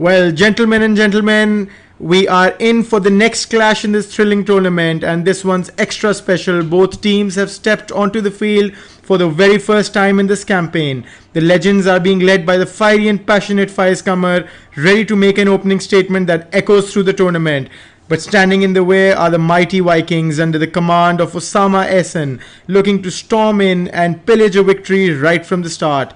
Well, gentlemen and gentlemen, we are in for the next clash in this thrilling tournament, and this one's extra special. Both teams have stepped onto the field for the very first time in this campaign. The Legends are being led by the fiery and passionate Faiz Kamar, ready to make an opening statement that echoes through the tournament. But standing in the way are the mighty Vikings under the command of Osama Ehsan, looking to storm in and pillage a victory right from the start.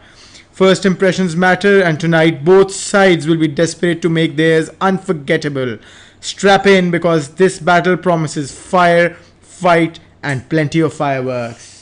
First impressions matter, and tonight both sides will be desperate to make theirs unforgettable. Strap in, because this battle promises fire, fight, and plenty of fireworks.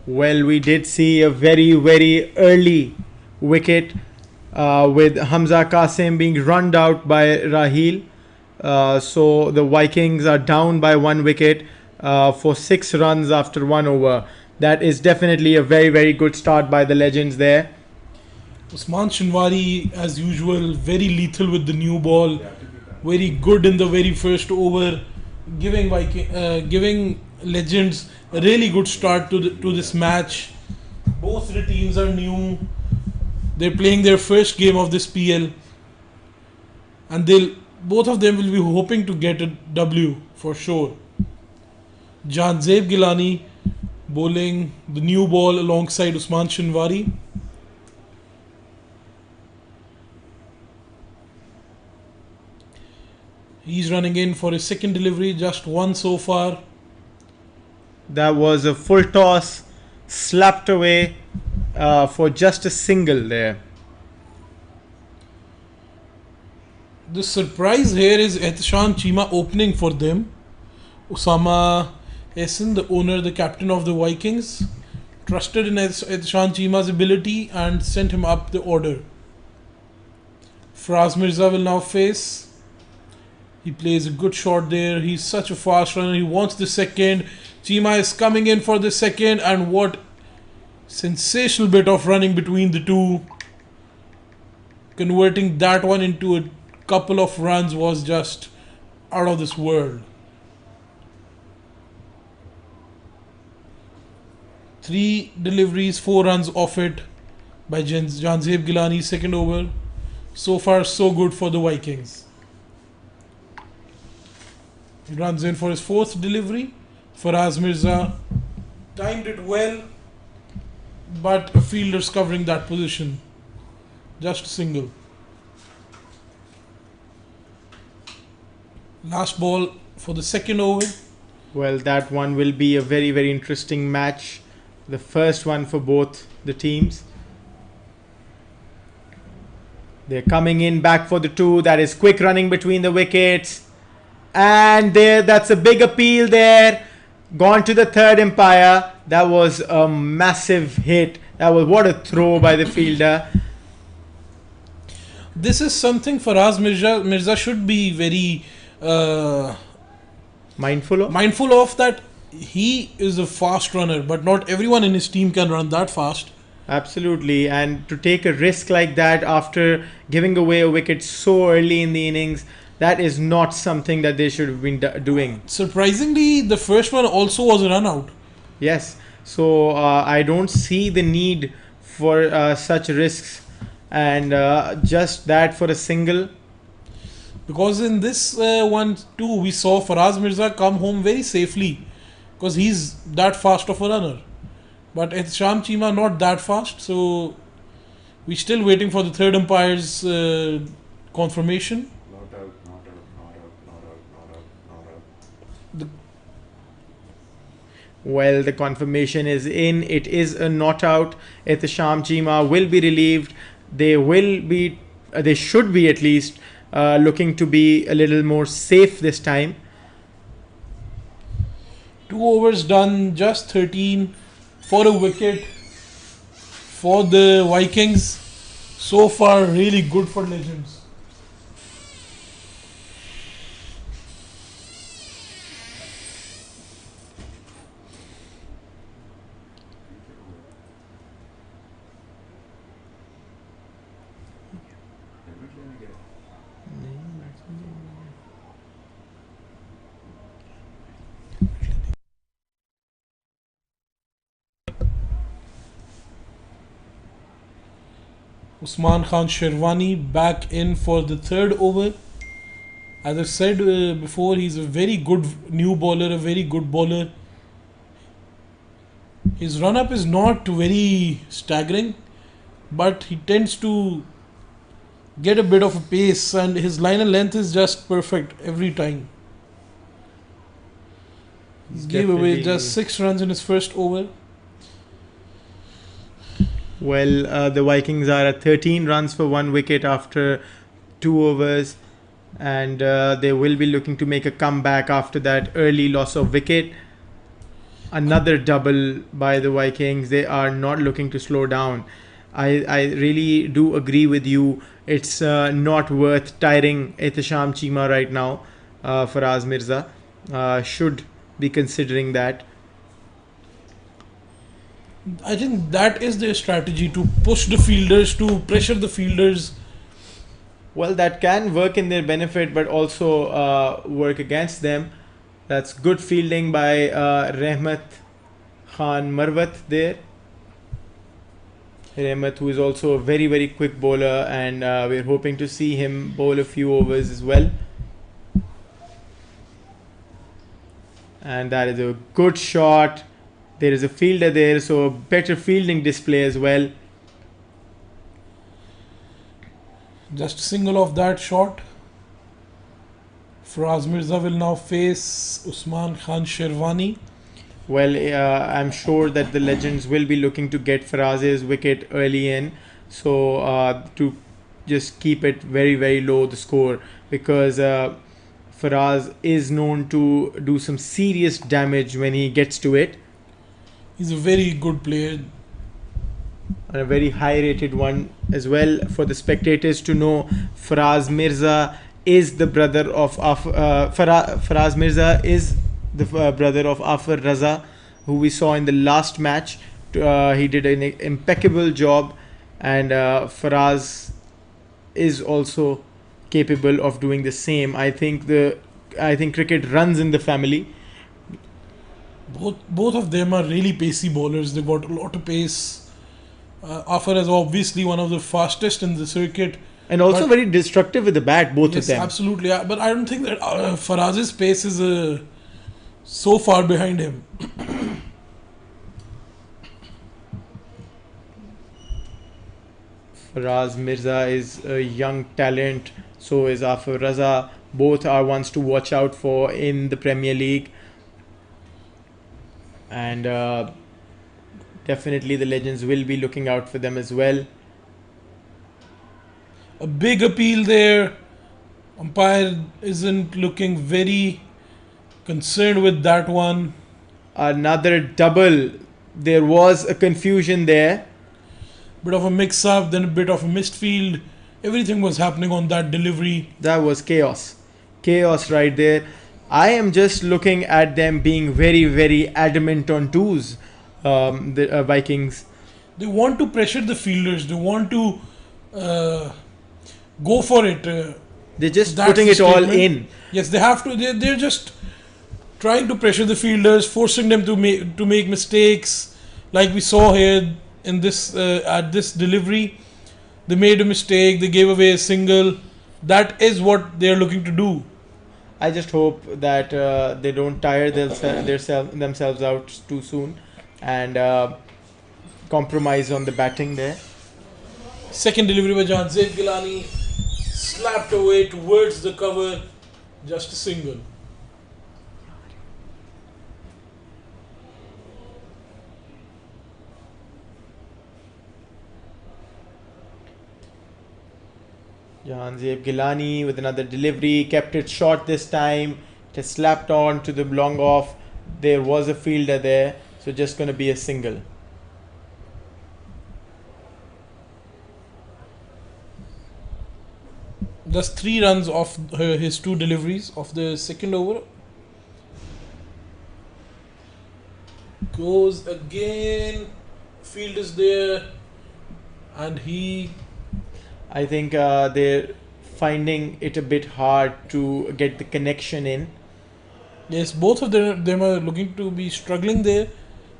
Well, we did see a very early wicket with Hamza Qasim being run out by Raheel. So the Vikings are down by 1 wicket for 6 runs after 1 over. That is definitely a very good start by the Legends there. Usman Shinwari, as usual, very lethal with the new ball. Very good in the very first over, giving Legends a really good start to this match. Both the teams are new. They're playing their first game of this PL, and both of them will be hoping to get a W for sure. Janzeb Gilani bowling the new ball alongside Usman Shinwari. He's running in for his second delivery, just one so far. That was a full toss, slapped away for just a single there. The surprise here is Ehsan Chima opening for them. Osama Ehsan, the owner, the captain of the Vikings, trusted in Ehsan Chima's ability and sent him up the order. Faraz Mirza will now face. He plays a good shot there. He's such a fast runner. He wants the second. Chima is coming in for the second, and what sensational bit of running between the two. Converting that one into a couple of runs was just out of this world. 3 deliveries, 4 runs off it by Janzeb Gilani, second over. So far, so good for the Vikings. He runs in for his 4th delivery. Faraz Mirza timed it well, but a fielder's covering that position. Just a single. Last ball for the second over. Well, that one will be a very interesting match. The first one for both the teams. They're coming in back for the 2. That is quick running between the wickets. And that's a big appeal there. Gone to the third umpire. That was a massive hit. What a throw by the fielder. This is something Faraz Mirza should be very mindful of that. He is a fast runner, but not everyone in his team can run that fast. Absolutely, and to take a risk like that after giving away a wicket so early in the innings, that is not something that they should have been doing. Surprisingly, the first one also was a run out. Yes, so I don't see the need for such risks, and just that for a single. Because in this one too, we saw Faraz Mirza come home very safely because he's that fast of a runner. But Sham Chima not that fast, so we're still waiting for the third umpire's confirmation. Not out, not out, not out, not out, not out, not out. The, Well, the confirmation is in. It is a not out. Sham Chima will be relieved. They will be, they should be at least looking to be a little more safe this time. 2 overs done, just 13 for a wicket for the Vikings. So far, really good for Legends. Definitely I get. Usman Khan Sherwani back in for the third over. As I said before, he's a very good new bowler, a very good bowler. His run up is not very staggering, but he tends to get a bit of a pace, and his line and length is just perfect every time. He gave away Definitely. just 6 runs in his first over. Well, the Vikings are at 13 runs for 1 wicket after 2 overs, and they will be looking to make a comeback after that early loss of wicket. Another double by the Vikings. They are not looking to slow down. I really do agree with you. It's not worth tiring Ehtisham Chima right now. Faraz Mirza should be considering that. I think that is their strategy, to push the fielders, to pressure the fielders. Well, that can work in their benefit, but also work against them. That's good fielding by Rehmat Khan Marwat there. Rehmat, who is also a very, very quick bowler, and we're hoping to see him bowl a few overs as well. And that is a good shot. There is a fielder there, so a better fielding display as well. Just single off that shot. Faraz Mirza will now face Usman Khan Sherwani. Well, I'm sure that the Legends will be looking to get Faraz's wicket early in, so to just keep it very, very low, the score, because Faraz is known to do some serious damage when he gets to it, He's a very good player. and a very high rated one as well. For the spectators to know, Faraz Mirza is the brother of Faraz Mirza is the brother of Afar Raza, who we saw in the last match. He did an impeccable job, and Faraz is also capable of doing the same. I think cricket runs in the family. Both of them are really pacey bowlers. They got a lot of pace. Afar is obviously one of the fastest in the circuit. And also But- very destructive with the bat, both Yes, of them. absolutely. But I don't think that Faraz's pace is so far behind him. Faraz Mirza is a young talent, so is Afar Raza. Both are ones to watch out for in the Premier League. And definitely the Legends will be looking out for them as well. A big appeal there. Umpire isn't looking very concerned with that one. Another double. There was a confusion there. Bit of a mix up, then a bit of a missed field. Everything was happening on that delivery. That was chaos. Chaos right there. I am just looking at them being very, very adamant on twos, the Vikings. They want to pressure the fielders. They want to go for it. They're just That's putting the it all statement. in. Yes, they have to. They're just trying to pressure the fielders, forcing them to make mistakes. Like we saw here in this at this delivery, they made a mistake. They gave away a single. That is what they are looking to do. I just hope that they don't tire themselves out too soon and compromise on the batting there. Second delivery by Janzev Gilani, slapped away towards the cover, just a single. Jahanzeb Gilani with another delivery, kept it short this time. It has slapped on to the long off. There was a fielder there, so just going to be a single. Just 3 runs off his 2 deliveries of the second over. Goes again. Field is there, and he. I think they're finding it a bit hard to get the connection in. Yes, both of them are looking to be struggling there.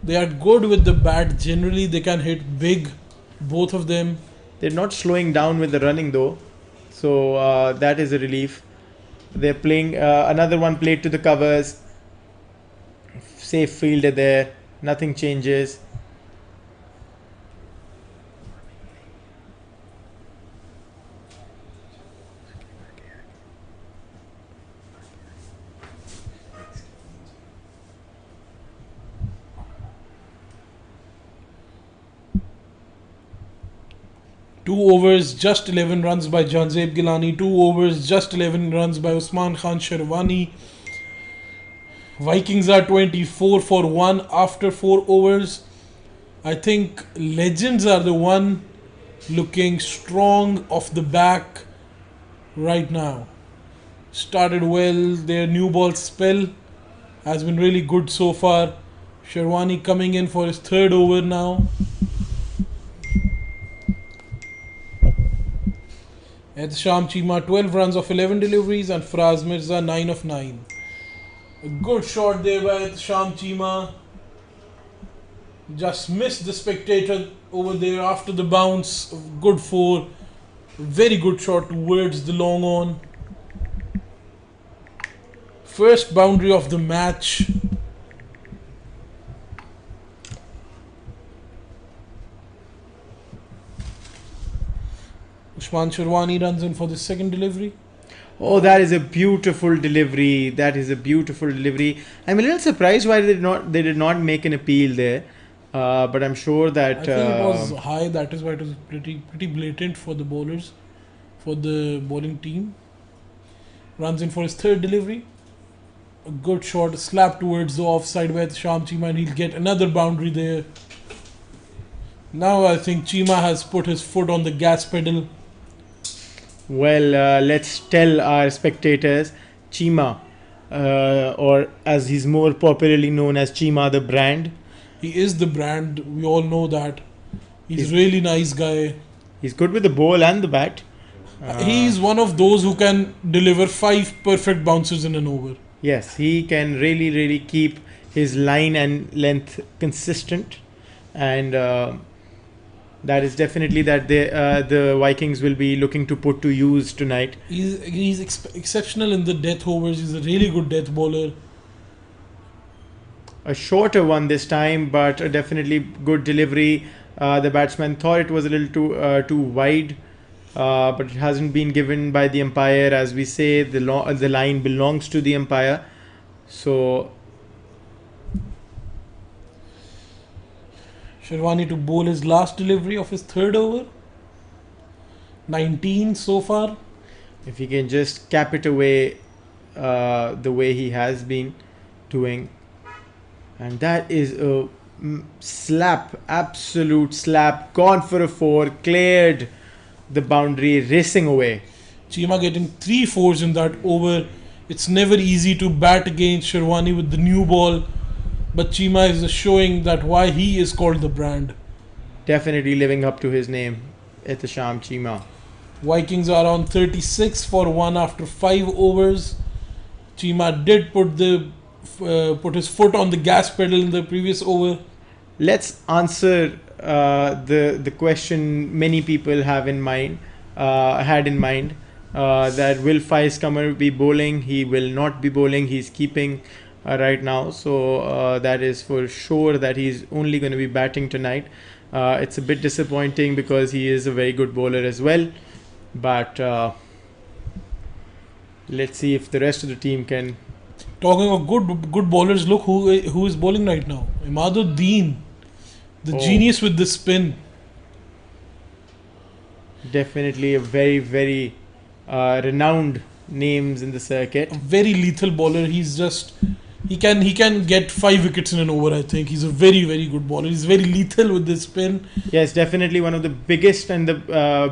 They are good with the bat. Generally, they can hit big. Both of them. They're not slowing down with the running though, so that is a relief. They're playing another one played to the covers. Safe fielder there. Nothing changes. Two overs, just 11 runs by Janzev Gilani. 2 overs, just 11 runs by Usman Khan Sherwani. Vikings are 24 for 1 after 4 overs. I think Legends are the one looking strong off the back right now. Started well. Their new ball spell has been really good so far. Sherwani coming in for his 3rd over now. Sham Chima 12 runs of 11 deliveries and Faraz Mirza 9 of 9. A good shot there by Sham Chima. Just missed the spectator over there after the bounce. Good 4. Very good shot towards the long on. First boundary of the match. Usman Sherwani runs in for the second delivery. Oh, that is a beautiful delivery. That is a beautiful delivery. I'm a little surprised why they did not make an appeal there. But I'm sure that I think it was high. That is why it was pretty blatant for the bowlers, for the bowling team. Runs in for his 3rd delivery. A good shot, a slap towards the offside by Sham Chima, and he'll get another boundary there. Now I think Chima has put his foot on the gas pedal. well, let's tell our spectators, Chima, or as he's more popularly known as Chima the brand. He is the brand. We all know that. He's really nice guy. He's good with the ball and the bat. He's one of those who can deliver 5 perfect bounces in an over. Yes, he can really keep his line and length consistent, and that is definitely that the Vikings will be looking to put to use tonight. He's exceptional in the death overs. He's a really good death bowler. A shorter one this time, but a definitely good delivery. The batsman thought it was a little too wide, but it hasn't been given by the umpire. As we say, the line belongs to the umpire. So Sherwani to bowl his last delivery of his 3rd over. 19 so far. if he can just cap it away the way he has been doing, and that is a slap, absolute slap, gone for a 4, cleared the boundary, racing away. Chima getting 3 fours in that over. It's never easy to bat against Sherwani with the new ball, but Chima is showing that why he is called the brand. definitely living up to his name, Ihtisham Cheema. Vikings are on 36 for 1 after 5 overs. Cheema did put his foot on the gas pedal in the previous over. Let's answer the question many people have in mind, had in mind, that will Faiz Kamar be bowling? He will not be bowling. He's keeping right now, so that is for sure that he's only going to be batting tonight. It's a bit disappointing because he is a very good bowler as well, but let's see if the rest of the team can. Talking of good bowlers, look who is bowling right now. Imaduddin, the genius with the spin. Definitely a very, very renowned names in the circuit. A very lethal bowler. He can get 5 wickets in an over. I think he's a very, very good bowler. He's very lethal with the spin. Yes, definitely one of the biggest and the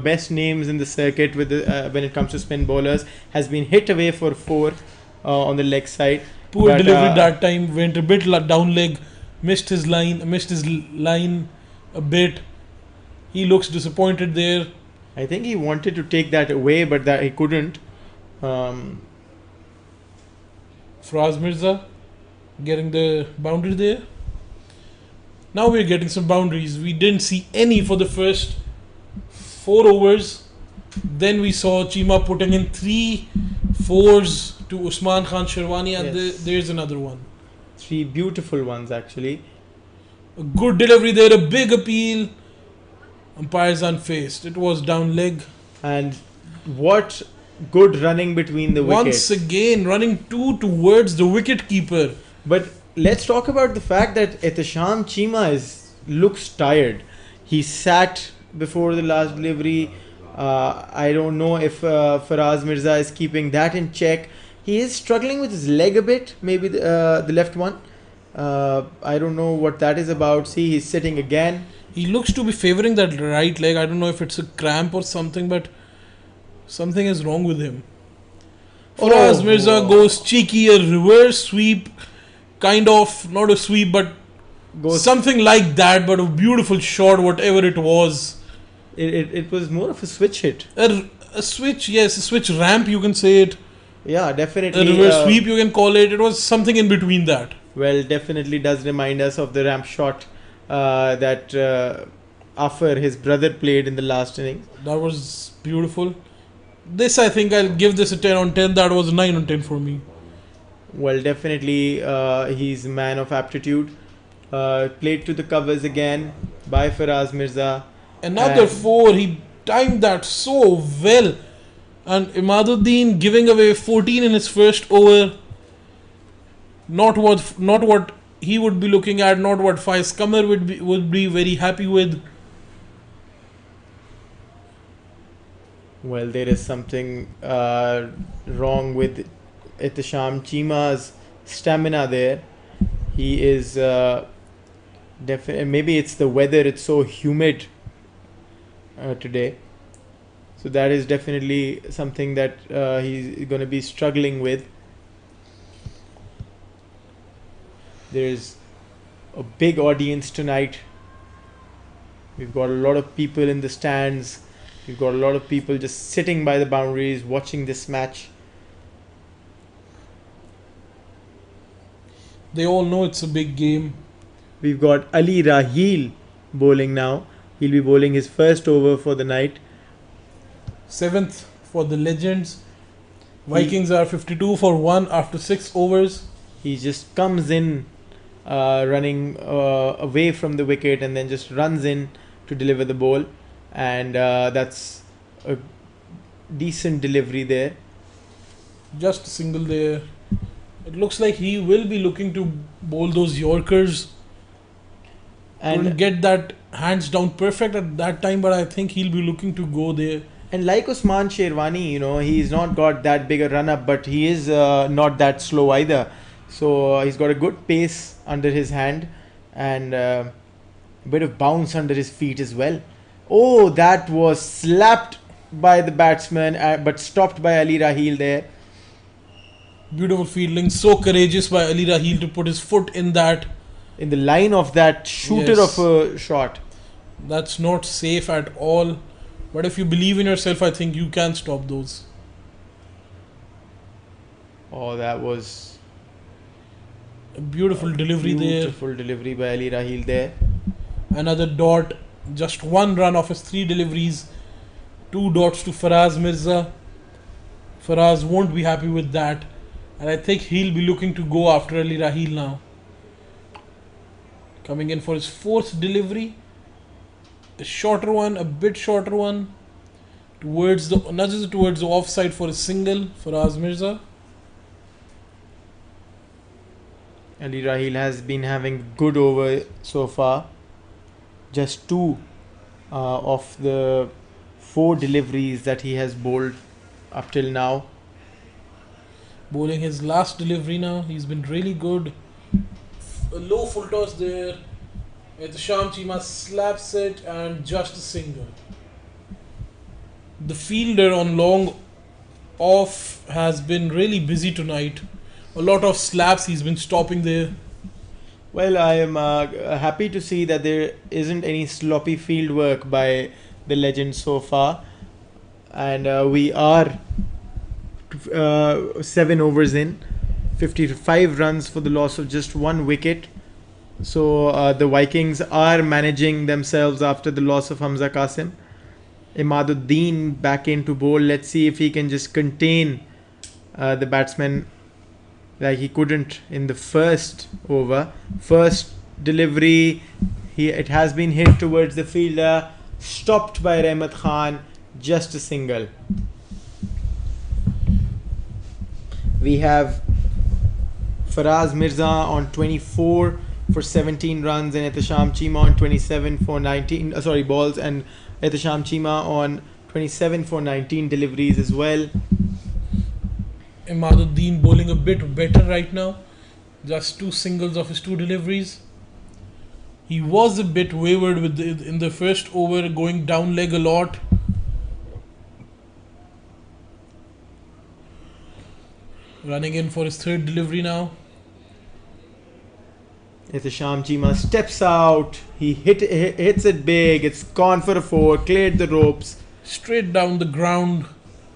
best names in the circuit with when it comes to spin bowlers. Has been hit away for 4 on the leg side. Poor delivery that time. Went a bit down leg. Missed his line a bit. He looks disappointed there. I think he wanted to take that away, but that he couldn't. Faraz Mirza getting the boundary there. Now we're getting some boundaries. We didn't see any for the first 4 overs. Then we saw Cheema putting in 3 fours to Usman Khan Sherwani, and Yes. there's another one. 3 beautiful ones actually. A good delivery there, a big appeal. Umpires unfazed. It was down leg. And what good running between the Once wickets. again, running 2 towards the wicket keeper. But let's talk about the fact that Ihtisham Cheema looks tired. He sat before the last delivery. I don't know if Faraz Mirza is keeping that in check. He is struggling with his leg a bit, maybe the left one. I don't know what that is about. See, he's sitting again. He looks to be favouring that right leg. I don't know if it's a cramp or something, but something is wrong with him. Faraz Mirza goes cheeky, a reverse sweep, kind of, not a sweep, but Goes, something like that, but a beautiful shot, whatever it was. it was more of a switch hit. A switch, yes, a switch ramp, you can say it. Yeah, A definitely. reverse sweep, you can call it. It was something in between that. Well, definitely does remind us of the ramp shot that Afar, his brother, played in the last innings. That was beautiful. This, I think I'll give this a 10 on 10. That was a 9 on 10 for me. Well, definitely he's a man of aptitude. Played to the covers again by Faraz Mirza. Another And- 4. He timed that so well. And Imaduddin giving away 14 in his first over. Not what he would be looking at. Not what Faiz Kamar would be very happy with. Well, there is something wrong with Ihtisham Cheema's stamina there. He is maybe it's the weather. It's so humid today. So that is definitely something that he's going to be struggling with. There's a big audience tonight. We've got a lot of people in the stands. We've got a lot of people just sitting by the boundaries watching this match. They all know it's a big game. We've got Ali Raheel bowling now. He'll be bowling his first over for the night. 7th for the Legends. Vikings are 52 for 1 after 6 overs. He just comes in running away from the wicket and then just runs in to deliver the ball. And that's a decent delivery there. Just a single there. It looks like he will be looking to bowl those Yorkers. Couldn't And get that hands down perfect at that time, but I think he'll be looking to go there. And like Usman Sherwani, he's not got that big a run up, but he is not that slow either. So he's got a good pace under his hand and a bit of bounce under his feet as well. Oh, that was slapped by the batsman, but stopped by Ali Raheel there. Beautiful fielding, so courageous by Ali Raheel to put his foot in that. In the line of that shooter Yes. of a shot. That's not safe at all. But if you believe in yourself, I think you can stop those. Oh, that was A beautiful delivery there. beautiful delivery by Ali Rahil there. Another dot. Just one run off his 3 deliveries. 2 dots to Faraz Mirza. Faraz won't be happy with that. And I think he'll be looking to go after Ali Rahil now. Coming in for his 4th delivery. A shorter one, a bit shorter one. Nudges it towards the offside for a single, Faraz Mirza. Ali Rahil has been having good over so far. Just 2 of the 4 deliveries that he has bowled up till now. Bowling his last delivery now. He's been really good. A low full toss there. Ehtisham Cheema slaps it and just a single. The fielder on long off has been really busy tonight. A lot of slaps he's been stopping there. Well, I am happy to see that there isn't any sloppy field work by the legend so far. And we are 7 overs in. 55 runs for the loss of just 1 wicket. So the Vikings are managing themselves after the loss of Hamza Qasim. Imaduddin back into bowl. Let's see if he can just contain the batsman like he couldn't in the first over. First delivery, it has been hit towards the fielder, stopped by Rahmat Khan, just a single. We have Faraz Mirza on 24 for 17 runs and Ehtisham Cheema on 27 for 19 balls, and Ehtisham Cheema on 27 for 19 deliveries as well. Imaduddin bowling a bit better right now. Just 2 singles of his 2 deliveries. He was a bit wayward in the first over, going down leg a lot. Running in for his 3rd delivery now. Ehtisham Cheema steps out. He hits it big. It's gone for a 4. Cleared the ropes. Straight down the ground.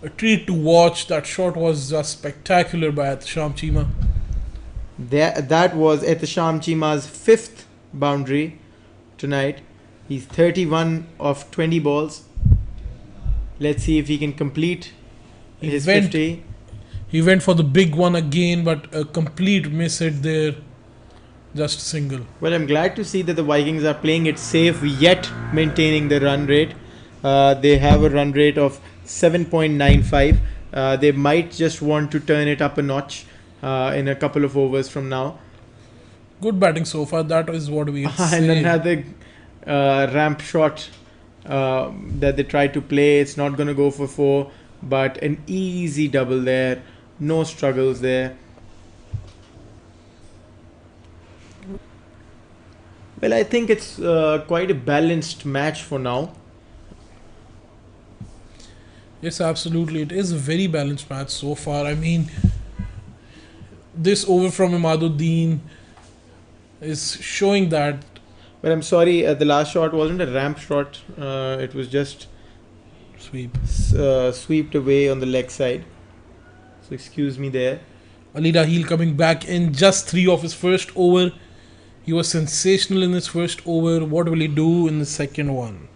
A treat to watch. That shot was just spectacular by Ehtisham Cheema. That was Ehtisham Cheema's 5th boundary tonight. He's 31 of 20 balls. Let's see if he can complete his 50. He went for the big one again, but a complete miss hit there. Just a single. Well, I'm glad to see that the Vikings are playing it safe yet maintaining the run rate. They have a run rate of 7.95. They might just want to turn it up a notch in a couple of overs from now. Good batting so far. That is what we And say. another ramp shot that they tried to play. It's not going to go for 4, but an easy double there. No struggles there. Well, I think it's quite a balanced match for now. Yes, absolutely. It is a very balanced match so far. I mean, this over from Imaduddin is showing that. But I'm sorry, the last shot wasn't a ramp shot. It was just Sweep. swept away on the leg side. So excuse me there. Ali Rahil coming back in just 3 of his first over. He was sensational in his first over. What will he do in the second one?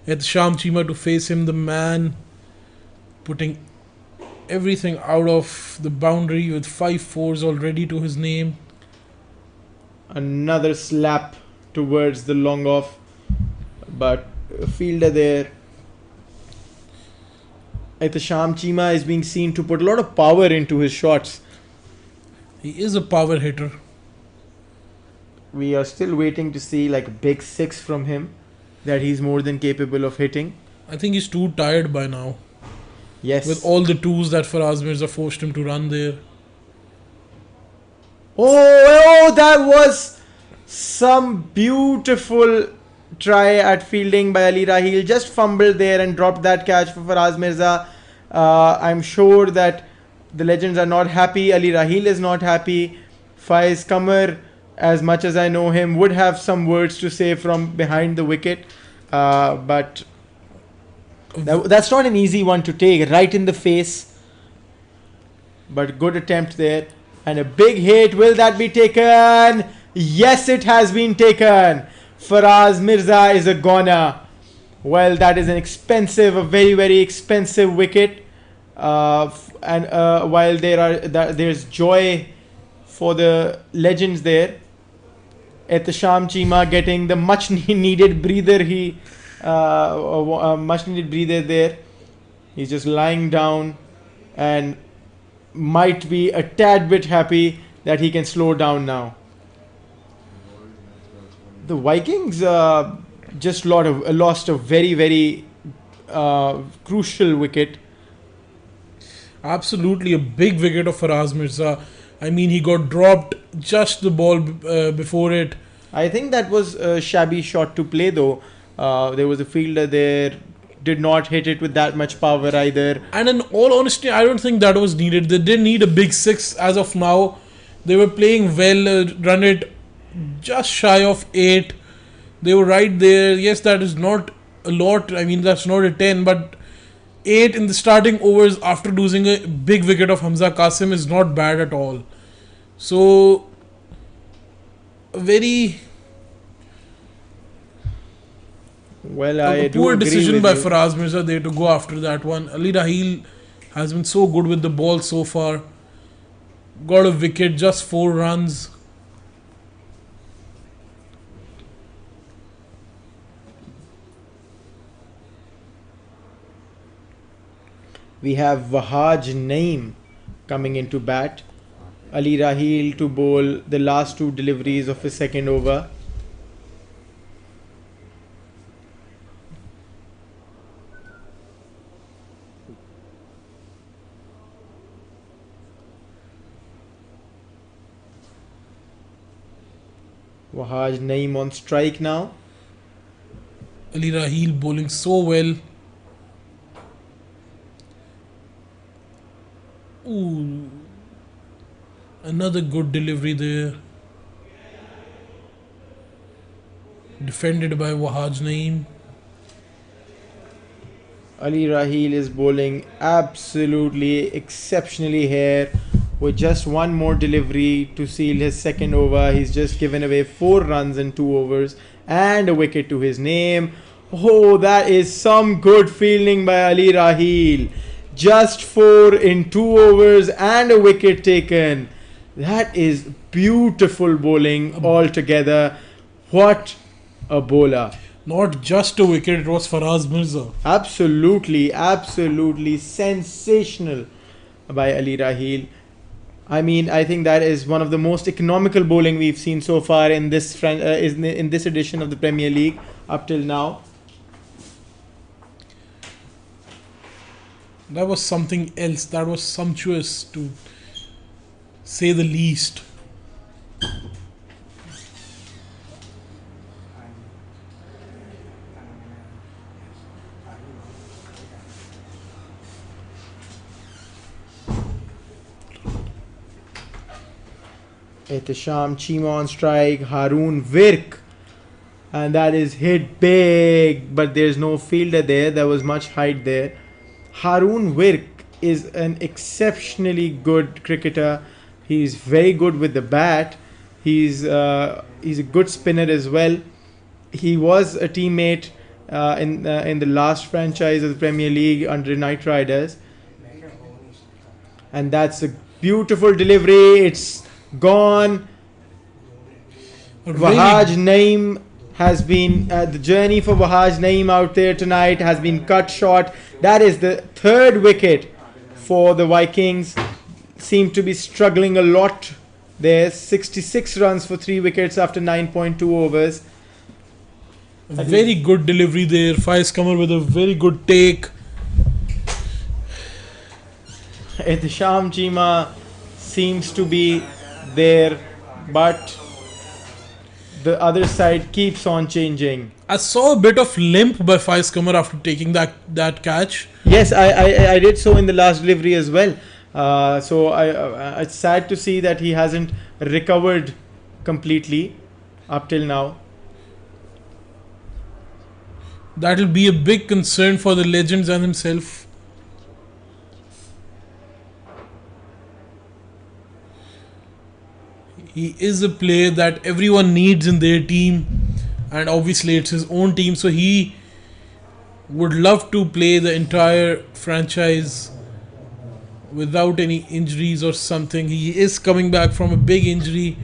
Ehtisham Cheema to face him, the man putting everything out of the boundary with 5 fours already to his name. Another slap towards the long off, but a fielder there. Ehtisham Cheema is being seen to put a lot of power into his shots. He is a power hitter. We are still waiting to see like a big 6 from him that he's more than capable of hitting. I think he's too tired by now. Yes. With all the 2s that Faraz Mirza forced him to run there. Oh, that was some beautiful try at fielding by Ali Rahil. Just fumbled there and dropped that catch for Faraz Mirza. I'm sure that the legends are not happy. Ali Rahil is not happy. Faiz Qamar as much as I know him, would have some words to say from behind the wicket. But that's not an easy one to take, right in the face. But good attempt there. And a big hit. Will that be taken? Yes, it has been taken. Faraz Mirza is a goner. Well, that is a very, very expensive wicket. While there's joy for the legends there, Ehtisham Cheema getting the much needed breather. Much needed breather there. He's just lying down and might be a tad bit happy that he can slow down now. The Vikings just lost a very, very crucial wicket. Absolutely a big wicket of Faraz Mirza. I mean, he got dropped just the ball before it. I think that was a shabby shot to play though. There was a fielder there, did not hit it with that much power either. And in all honesty, I don't think that was needed. They didn't need a big six as of now. They were playing well, run it just shy of 8. They were right there. Yes, that is not a lot. I mean, that's not a 10, but 8 in the starting overs after losing a big wicket of Hamza Qasim is not bad at all. So, a very poor decision by Faraz Mirza there to go after that one. Ali Raheel has been so good with the ball so far. Got a wicket, just 4 runs. We have Wahaj Naeem coming into bat. Ali Raheel to bowl the last 2 deliveries of his second over. Wahaj Naeem on strike now. Ali Raheel bowling so well. Ooh, another good delivery there. Defended by Wahaj Naeem. Ali Raheel is bowling absolutely exceptionally here. With just one more delivery to seal his second over, he's just given away 4 runs in 2 overs and a wicket to his name. Oh, that is some good fielding by Ali Raheel. Just 4 in 2 overs and a wicket taken. That is beautiful bowling altogether. What a bowler. Not just a wicket, it was Faraz Mirza. Absolutely, absolutely sensational by Ali Raheel. I mean, I think that is one of the most economical bowling we've seen so far in this in this edition of the Premier League up till now. That was something else. That was sumptuous to say the least. Ehtisham Cheema on strike, Haroon Virk, and that is hit big, but there's no fielder there. There was much height there. Haroon Virk is an exceptionally good cricketer. He's very good with the bat. He's a good spinner as well. He was a teammate in the last franchise of the Premier League under Knight Riders, and that's a beautiful delivery. It's gone. Wahaj Naeem has been the journey for Wahaj Naeem out there tonight has been cut short. That is the 3rd wicket for the Vikings. Seem to be struggling a lot. There's 66 runs for 3 wickets after 9.2 overs. A very good delivery there. Faiz Qamar with a very good take. Ehtisham Cheema seems to be there, but the other side keeps on changing. I saw a bit of limp by Faiz Qamar after taking that catch. Yes, I did so in the last delivery as well. So it's sad to see that he hasn't recovered completely up till now. That'll be a big concern for the legends and himself. He is a player that everyone needs in their team, and obviously it's his own team, so he would love to play the entire franchise without any injuries or something. He is coming back from a big injury.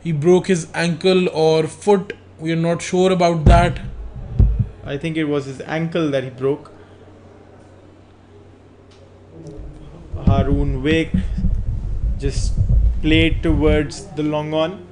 He broke his ankle or foot. We are not sure about that. I think it was his ankle that he broke. Haroon Wake just played towards the long on.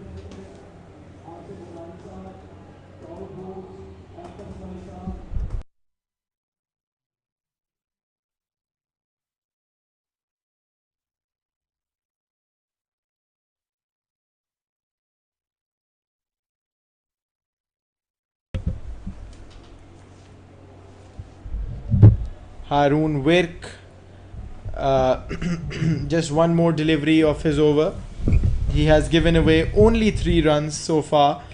Haroon Wirk, just one more delivery of his over. He has given away only 3 runs so far,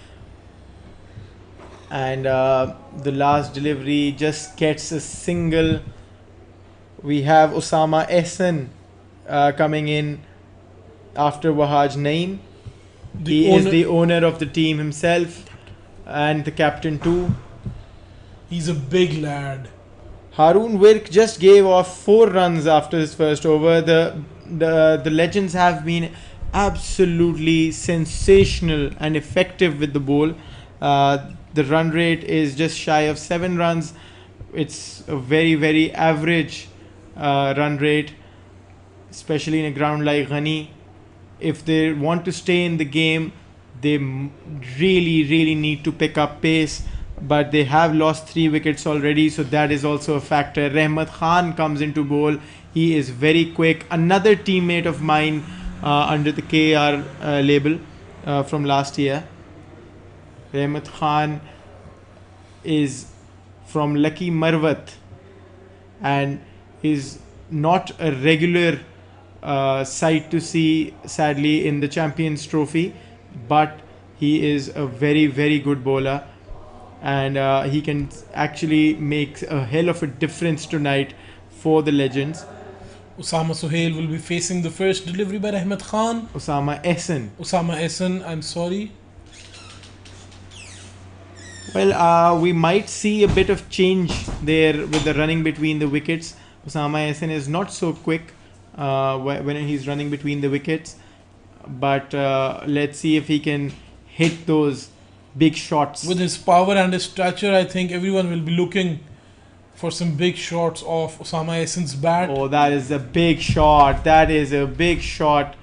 and the last delivery just gets a single. We have Osama Ehsan coming in after Wahaj Naeem. He is the owner of the team himself and the captain too. He's a big lad. Haroon Wirk just gave off 4 runs after his first over. The legends have been absolutely sensational and effective with the ball. The run rate is just shy of 7 runs. It's a very, very average run rate, especially in a ground like Ghani. If they want to stay in the game, they really, really need to pick up pace. But they have lost 3 wickets already, so that is also a factor. Rahmat Khan comes into bowl. He is very quick. Another teammate of mine under the KR label from last year. Rahmat Khan is from Lucky Marwat and is not a regular sight to see, sadly, in the Champions Trophy, but he is a very, very good bowler, and he can actually make a hell of a difference tonight for the legends. Osama Sohail will be facing the first delivery by Rahmat Khan. Osama Ehsan. Osama Ehsan, I'm sorry. Well, we might see a bit of change there with the running between the wickets. Osama Ehsan is not so quick when he's running between the wickets, but let's see if he can hit those big shots. With his power and his stature, I think everyone will be looking for some big shots off Osama Ehsan's bat. Oh, that is a big shot. That is a big shot.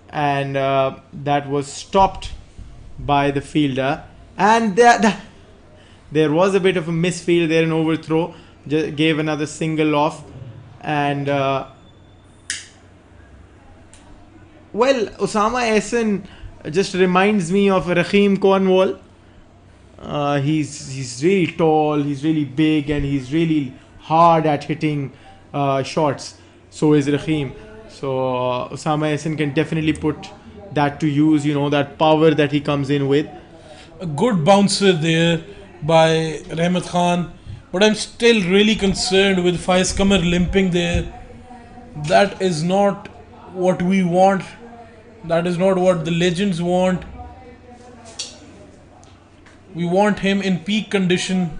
And that was stopped by the fielder. And there was a bit of a misfield there, an overthrow. Just gave another single off. And well, Osama Ehsan just reminds me of Raheem Cornwall. He's really tall, he's really big, and he's really hard at hitting shots. So is Raheem. So Osama Ehsan can definitely put that to use, you know, that power that he comes in with. A good bouncer there by Rahmat Khan, but I'm still really concerned with Faiz Qamar limping there. That is not what we want. That is not what the legends want. We want him in peak condition.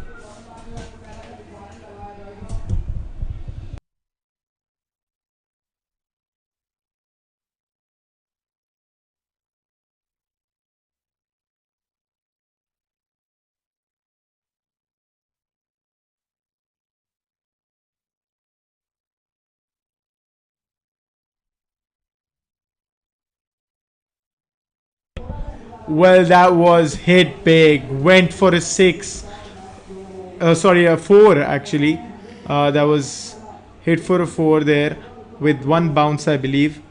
Well, that was hit big. Went for a 6. Sorry, a 4 actually. That was hit for a 4 there with 1 bounce, I believe.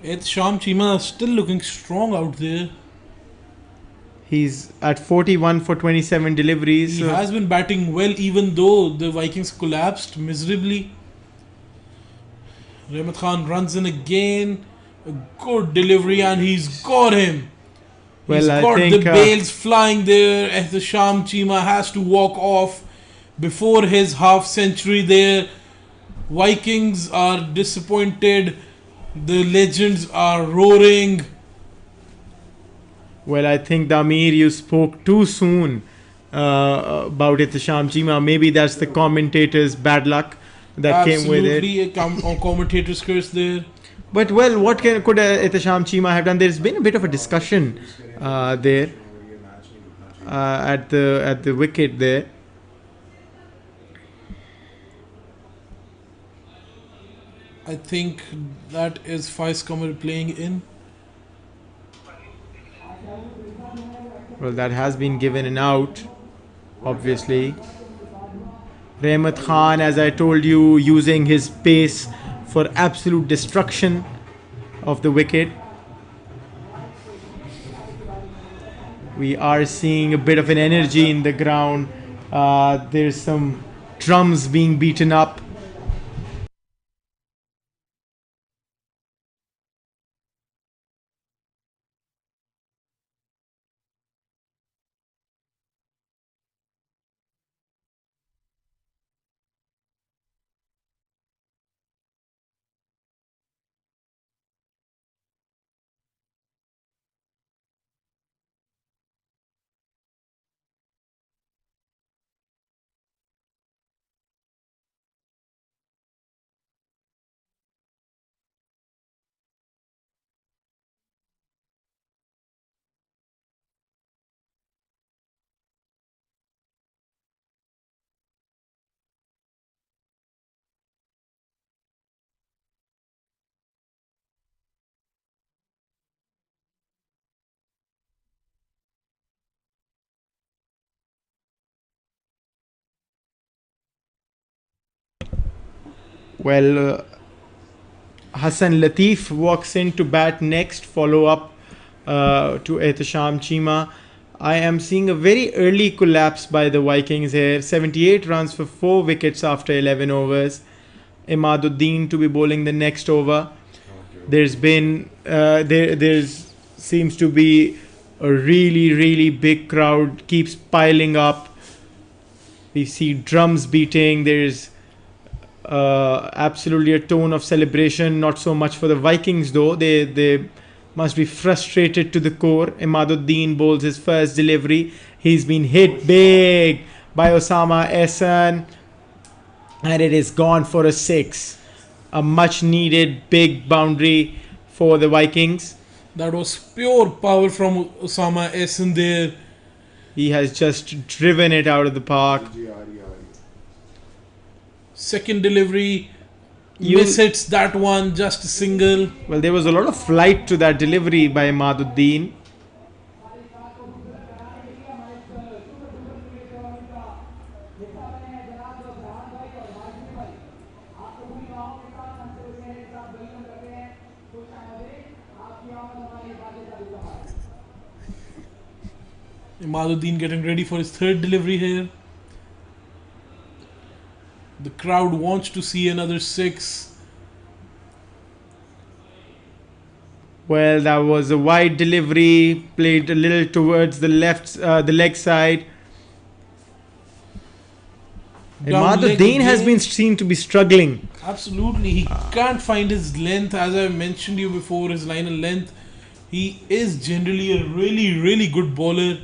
It's Sham Chima still looking strong out there. He's at 41 for 27 deliveries. He has been batting well, even though the Vikings collapsed miserably. Rahmat Khan runs in again. A good delivery, and he's got him. He's Well, I got think the bails flying there. Ehtisham Chima has to walk off before his half century there. Vikings are disappointed. The legends are roaring. well, I think Damir, you spoke too soon about Ihtisham Chima. Maybe that's the commentator's bad luck that came with it. Absolutely, a commentator's curse there. But well, what could Ihtisham Chima have done? There's been a bit of a discussion there at the wicket there. I think that is Faiz Qamar playing in. Well, that has been given an out, obviously. Rahmat Khan, as I told you, using his pace for absolute destruction of the wicket. We are seeing a bit of an energy in the ground. There's some drums being beaten up. Well, Hassan Latif walks in to bat next, follow up to Ehtisham Chima. I am seeing a very early collapse by the Vikings here. 78 runs for 4 wickets after 11 overs. Imaduddin to be bowling the next over. There's been there's seems to be a really big crowd keeps piling up. We see drums beating. There's absolutely a tone of celebration. Not so much for the Vikings though. They must be frustrated to the core. Imaduddin bowls his first delivery. He's been hit big by Osama Ehsan, and it is gone for a 6. A much needed big boundary for the Vikings. That was pure power from Osama Ehsan there. He has just driven it out of the park. Second delivery, You- miss hits that one, just a single. Well, there was a lot of flight to that delivery by Imaduddin. Imaduddin getting ready for his third delivery here. The crowd wants to see another 6. Well, that was a wide delivery, played a little towards the the leg side. Down leg Imaduddin has again. been seen to be struggling. Absolutely, he can't find his length. As I mentioned you before, his line and length. He is generally a really good bowler.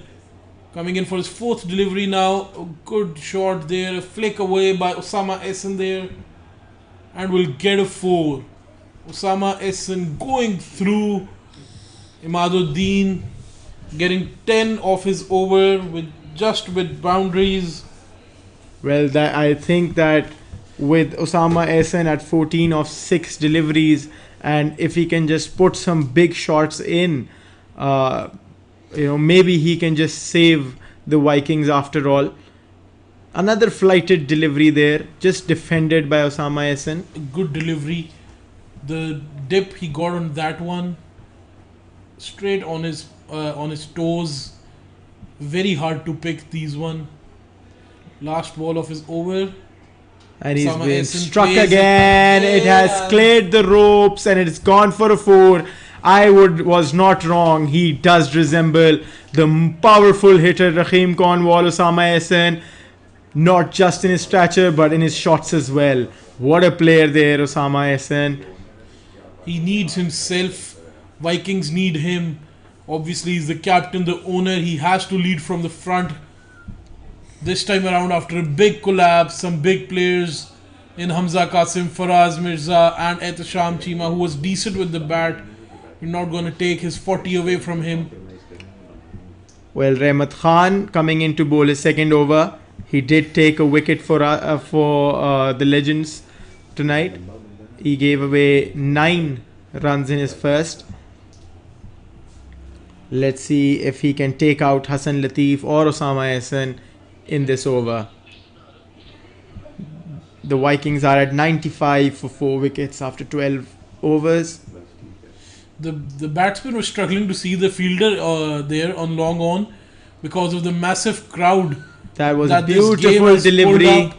Coming in for his fourth delivery now. A good shot there, a flick away by Osama Ehsan there, and will get a 4. Osama Ehsan going through. Imaduddin getting 10 off his over with boundaries. Well, that I think that with Osama Ehsan at 14 of 6 deliveries, and if he can just put some big shots in, maybe he can just save the Vikings after all. Another flighted delivery there, just defended by Osama Ehsan. A good delivery. The dip he got on that one, straight on his toes. Very hard to pick these one. Last ball of his over. And he's Osama been Essen struck plays again. It has again. cleared the ropes and it's gone for a 4. I was not wrong. He does resemble the powerful hitter Rahim Cornwall, Osama Essen, not just in his stature but in his shots as well. What a player there, Osama Essen. He needs himself. Vikings need him. Obviously, he's the captain, the owner. He has to lead from the front. This time around, after a big collapse, some big players in Hamza Qasim, Faraz Mirza, and Ehtisham Chima, who was decent with the bat, you're not going to take his 40 away from him. Well, Rahmat Khan coming in to bowl his second over. He did take a wicket for the Legends tonight. He gave away 9 runs in his first. Let's see if he can take out Hassan Latif or Osama Essen in this over. The Vikings are at 95 for 4 wickets after 12 overs. The batsman was struggling to see the fielder there on long on because of the massive crowd. That was that a this game beautiful has pulled delivery. up.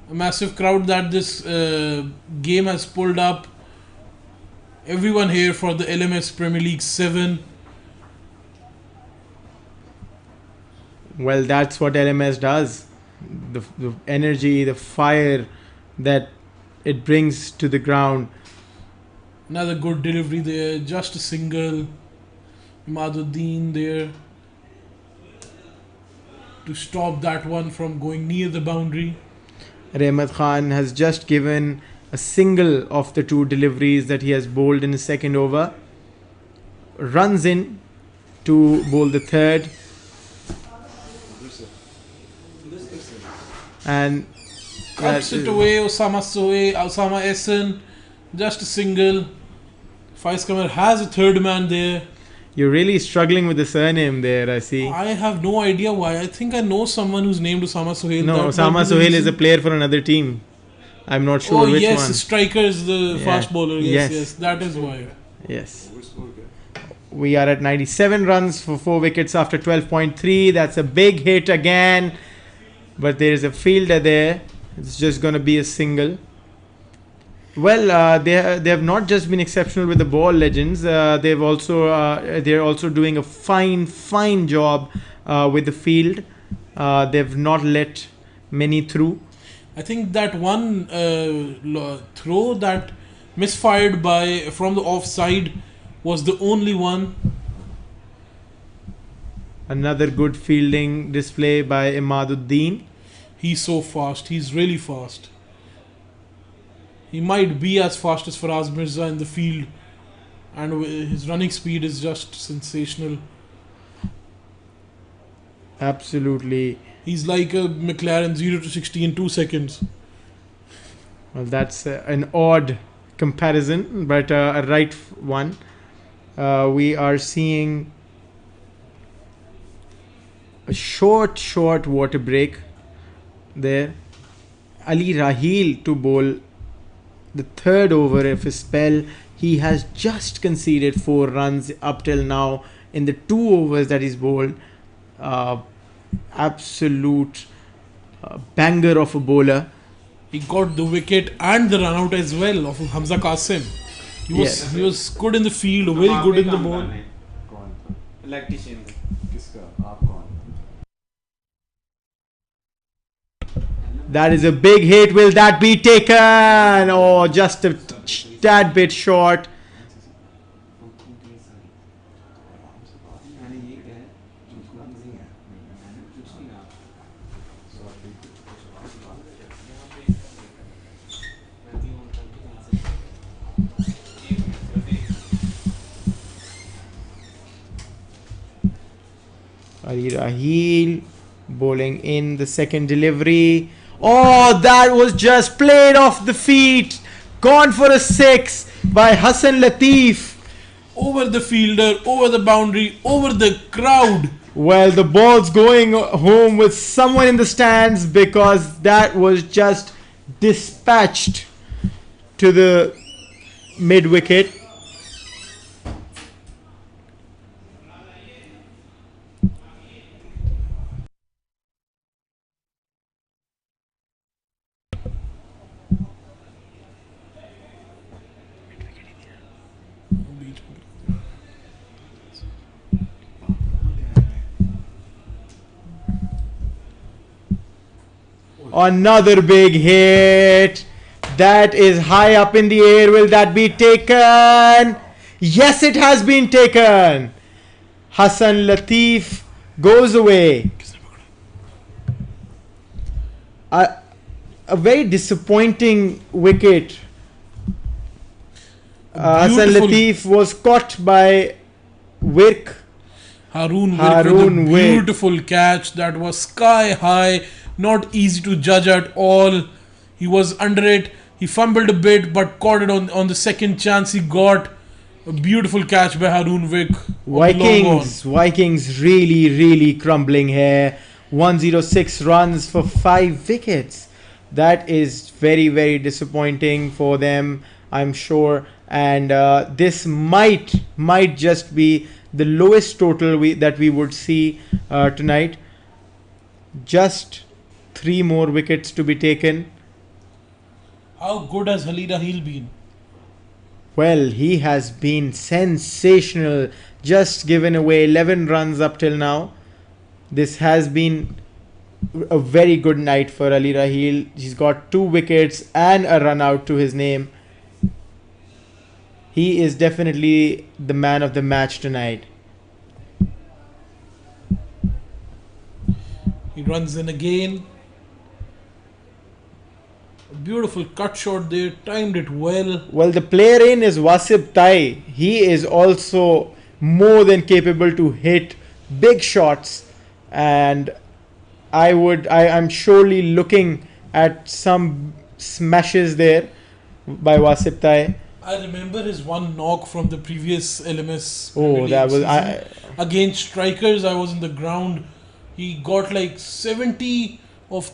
A massive crowd that this game has pulled up. Everyone here for the LMS Premier League 7. Well, that's what LMS does. The energy, the fire that it brings to the ground. Another good delivery there. Just a single. Imaduddin there to stop that one from going near the boundary. Rahmat Khan has just given a single of the 2 deliveries that he has bowled in his second over. Runs in to bowl the third. And Cuts it away. Osama Essen. Just a single. Faiz Kamar has a third man there. You're really struggling with the surname there, I see. I have no idea why. I think I know someone who's named Osama Sohail. No, That might Osama be the Sohail is a reason. player for another team. I'm not sure Oh which yes, one. striker is the Yeah. fast bowler. Yes, Yes. yes, that is why. Yes. We are at 97 runs for 4 wickets after 12.3. That's a big hit again. But there is a fielder there. It's just going to be a single. Well, they have not just been exceptional with the ball, Legends. They're also doing a fine job with the field. They've not let many through. I think that one throw that misfired from the offside was the only one. Another good fielding display by Imaduddin. He's so fast. He's really fast. He might be as fast as Faraz Mirza in the field, and his running speed is just sensational. Absolutely. He's like a McLaren 0 to 60 in 2 seconds. Well, that's an odd comparison, but a right one. We are seeing a short water break there. Ali Rahil to bowl the third over of his spell. He has just conceded 4 runs up till now in the 2 overs that he's bowled. Absolute banger of a bowler. He got the wicket and the run out as well of Hamza Qasim. He was good in the field, very good in the ball. Electrician किसका आप कौन That is a big hit. Will that be taken? Oh, just a tad bit short. मैंने ये क्या है चूसना नहीं है मैंने कुछ नहीं कहा Ali Rahil bowling in the second delivery. Oh, that was just played off the feet. Gone for a 6 by Hassan Latif. Over the fielder, over the boundary, over the crowd. Well, the ball's going home with someone in the stands because that was just dispatched to the mid wicket. Another big hit. That is high up in the air. Will that be taken? Yes, it has been taken. Hassan Latif goes away. A very disappointing wicket. Hassan Beautiful. Latif was caught by Wirk. Haroon Haroon with a Wirk. beautiful catch that was sky high, not easy to judge at all. He was under it. He fumbled a bit, but caught it on the second chance he got. A beautiful catch by Haroon Wirk. Vikings really crumbling here. 106 runs for 5 wickets. That is very disappointing for them, I'm sure. And this might just be the lowest total that we would see tonight. Just 3 more wickets to be taken. How good has Ali Rahil been? Well, he has been sensational. Just given away 11 runs up till now. This has been a very good night for Ali Rahil. He's got 2 wickets and a run out to his name. He is definitely the man of the match tonight. He runs in again. A beautiful cut shot there, timed it well. Well, the player in is Wasib Tai. He is also more than capable to hit big shots, and I'm surely looking at some smashes there by Wasib Tai. I remember his one knock from the previous LMS. Oh, Premier that League was season. Against strikers. I was in the ground. He got like 70 of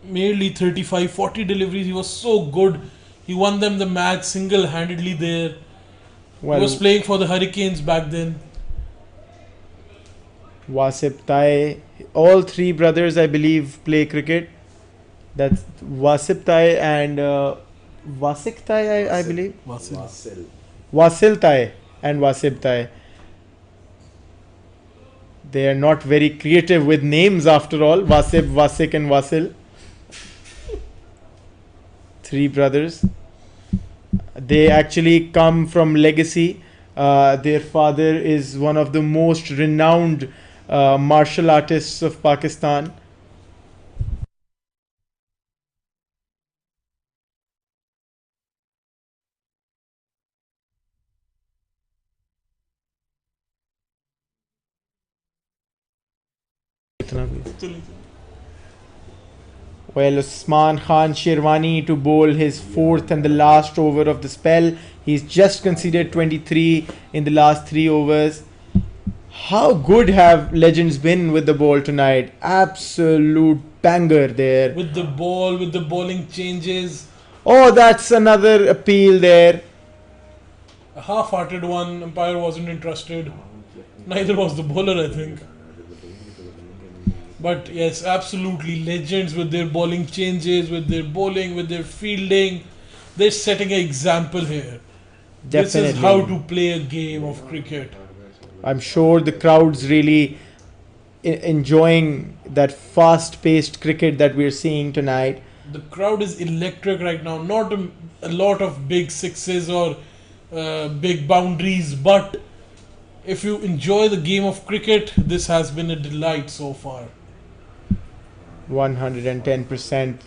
merely 35-40 deliveries. He was so good. He won them the match single-handedly there. He was well, playing for the Hurricanes back then. Wasib Tai. All 3 brothers, I believe, play cricket. That's Wasib Tai and Wasik Tai, I believe. Wasil. Wasil Tai and Wasib Tai. They are not very creative with names after all. Wasib, Wasik and Wasil. 3 brothers. They actually come from legacy. Their father is one of the most renowned martial artists of Pakistan. Well, Usman Khan Sherwani to bowl his 4th and the last over of the spell. He's just conceded 23 in the last 3 overs. How good have legends been with the ball tonight? Absolute banger there. With the ball, with the bowling changes. Oh, that's another appeal there. A half-hearted one. Umpire wasn't interested. Neither was the bowler, I think. But yes, absolutely legends with their bowling changes, with their bowling, with their fielding. They're setting an example here. This is Definitely. how to play a game of cricket. I'm sure the crowd's really enjoying that fast-paced cricket that we're seeing tonight. The crowd is electric right now. Not a lot of big sixes or big boundaries, but if you enjoy the game of cricket, this has been a delight so far. 110%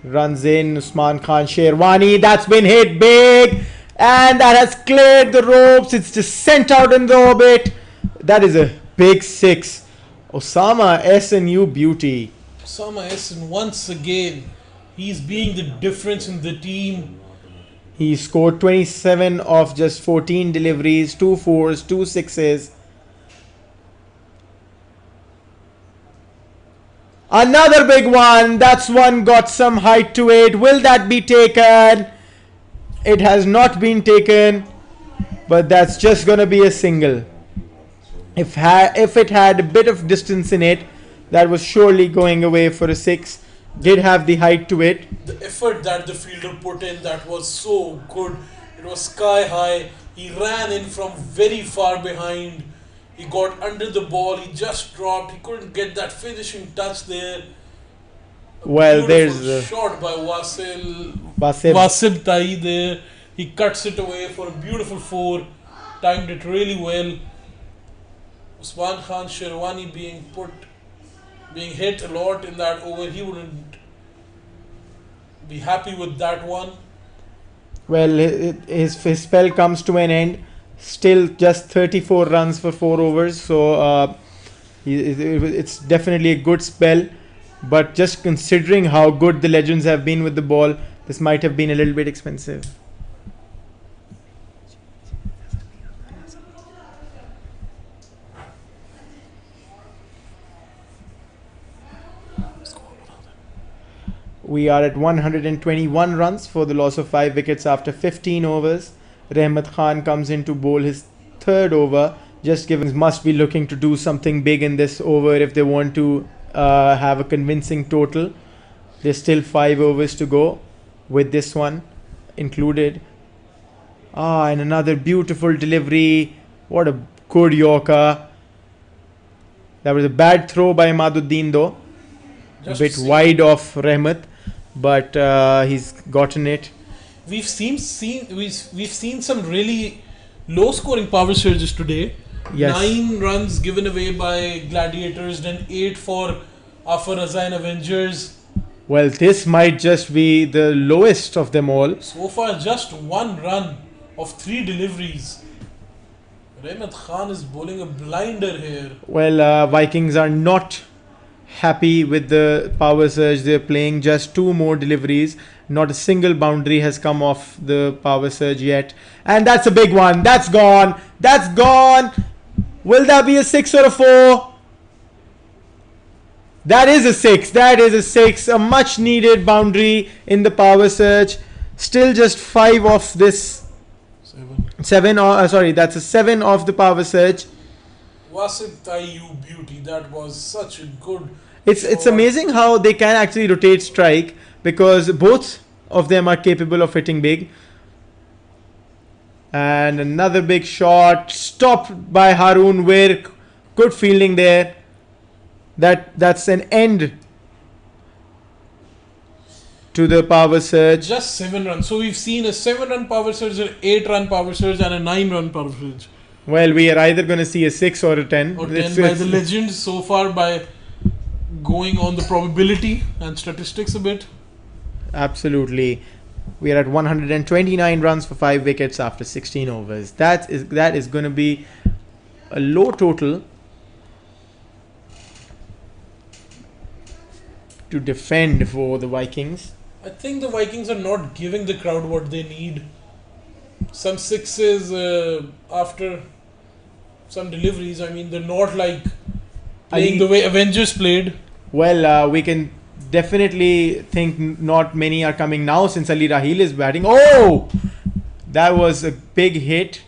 runs in. Usman Khan Sherwani, that's been hit big, and that has cleared the ropes. It's just sent out in the orbit. That is a big 6. Osama SNU beauty. Osama Essen, once again, he's being the difference in the team. He scored 27 of just 14 deliveries, 2 4s, 2 6s. Another big one. That's one got some height to it. Will that be taken? It has not been taken, but that's just gonna be a single. If it had a bit of distance in it, that was surely going away for a 6. Did have the height to it. The effort that the fielder put in, that was so good. It was sky high. He ran in from very far behind. He got under the ball. He just dropped. He couldn't get that finishing touch there. A Well, beautiful there's shot by Wasib. Wasib Tai there. He cuts it away for a beautiful four. Timed it really well. Usman Khan Sherwani being hit a lot in that over. He wouldn't be happy with that one. Well, his spell comes to an end. Still just 34 runs for 4 overs. So it's definitely a good spell. But just considering how good the legends have been with the ball, this might have been a little bit expensive. We are at 121 runs for the loss of 5 wickets after 15 overs. Rahmat Khan comes in to bowl his third over. Just given must be looking to do something big in this over if they want to have a convincing total. There's still 5 overs to go with this one included. And another beautiful delivery. What a good Yorker. That was a bad throw by Maduddin though. Just A bit wide of Rahmat, but he's gotten it. We've seen some really low scoring power surges today. Yes. 9 runs given away by Gladiators, then 8 for Afar Raza and Avengers. Well, this might just be the lowest of them all. So far, just 1 run of 3 deliveries. Rahmat Khan is bowling a blinder here. Well, Vikings are not happy with the power surge. They're playing just 2 more deliveries. Not a single boundary has come off the power surge yet. And that's a big one. That's gone. That's gone. Will that be a 6 or a 4? That is a 6. That is a 6. A much needed boundary in the power surge. Still just 5 off this. 7. Sorry, that's a 7 off the power surge. Wasib Tai, you beauty. That was such a good. It's shot. amazing how they can actually rotate strike because both of them are capable of hitting big. And another big shot stopped by Haroon Virk. Good fielding there. That's an end to the power surge. Just 7 runs. So we've seen a 7-run power surge, an 8-run power surge, and a 9-run power surge. Well, we are either going to see a 6 or a 10. Or 10 by the legends so far by going on the probability and statistics a bit. Absolutely. We are at 129 runs for 5 wickets after 16 overs. That is going to be a low total to defend for the Vikings. I think the Vikings are not giving the crowd what they need. Some 6s after some deliveries. I mean, they're not like playing the way Avengers played. Well, we can definitely think not many are coming now since Ali Rahil is batting. Oh! That was a big hit.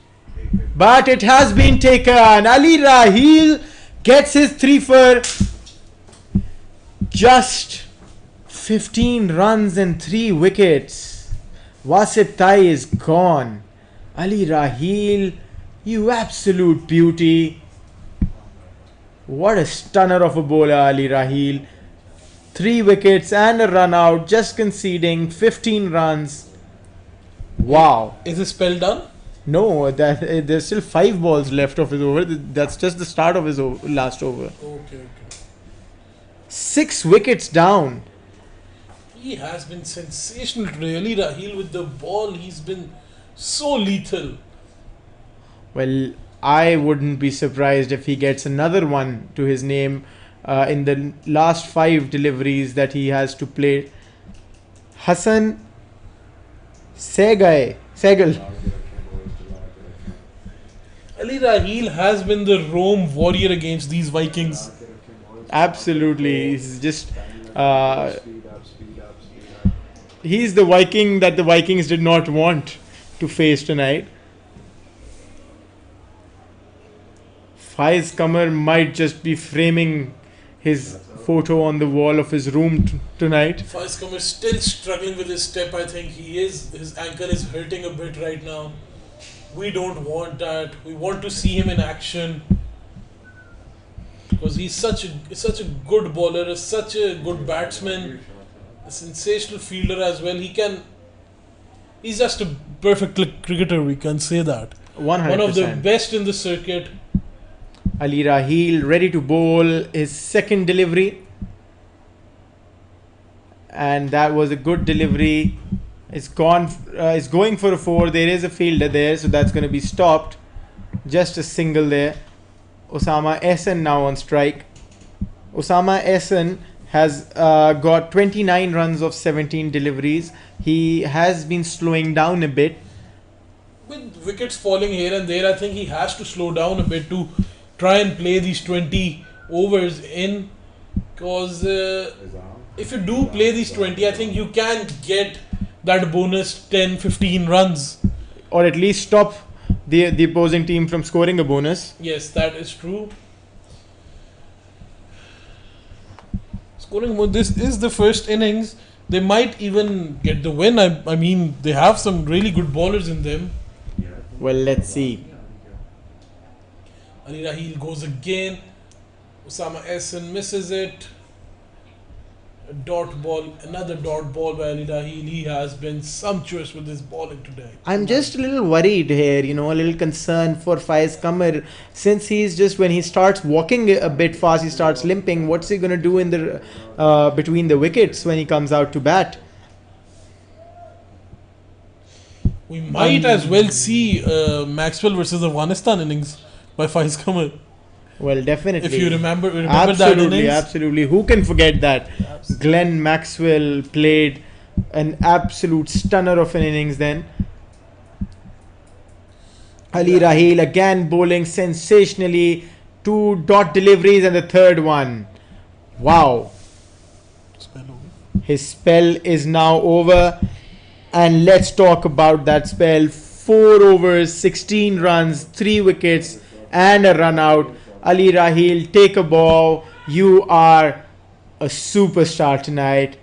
But it has been taken. Ali Rahil gets his 3 for just 15 runs and 3 wickets. Wasib Tai is gone. Ali Rahil, you absolute beauty. What a stunner of a bowler, Ali Rahil. 3 wickets and a run out, just conceding 15 runs. Wow. Is the spell done? No, there's still 5 balls left of his over. That's just the start of his last over. Okay. 6 wickets down. He has been sensational today. Ali Rahil with the ball, he's been so lethal. Well, I wouldn't be surprised if he gets another one to his name in the last 5 deliveries that he has to play. Hassan Segal. Ali Rahil has been the Rome warrior against these Vikings. Absolutely. He's just he's the Viking that the Vikings did not want to face tonight. Faiz Qamar might just be framing his photo on the wall of his room tonight. Faiz Qamar still struggling with his step. I think his ankle is hurting a bit right now. We don't want that. We want to see him in action because he's such a good bowler, such a good batsman. a sensational fielder as well. He's just a perfect cricketer, we can say that. 100%. One of the best in the circuit. Ali Raheel ready to bowl his second delivery. And that was a good delivery. It's going for a 4. There is a fielder there, so that's going to be stopped. Just a single there. Osama Ehsan now on strike. Osama Ehsan has got 29 runs of 17 deliveries. He has been slowing down a bit. With wickets falling here and there, I think he has to slow down a bit to try and play these 20 overs in. Because if you do play these 20, I think you can get that bonus 10, 15 runs. Or at least stop the opposing team from scoring a bonus. Yes, that is true. This is the first innings. They might even get the win. I mean, they have some really good bowlers in them. Well, let's see. Ali Raheel goes again. Osama Ehsan misses it. A dot ball, another dot ball by Ali Raheel. He has been sumptuous with his bowling today. I'm just a little worried here, a little concerned for Faiz Qamar, since when he starts walking a bit fast, he starts limping. What's he going to do in the between the wickets when he comes out to bat? We might as well see Maxwell versus Afghanistan innings by Faiz Qamar. Well, definitely. If you remember that absolutely, innings. absolutely. Who can forget that? Glenn Maxwell played an absolute stunner of an innings then. Ali Raheel again bowling sensationally. 2 dot deliveries and the third one. Wow. His spell is now over. And let's talk about that spell. 4 overs, 16 runs, 3 wickets and a run out. Ali Raheel, take a bow. You are a superstar tonight.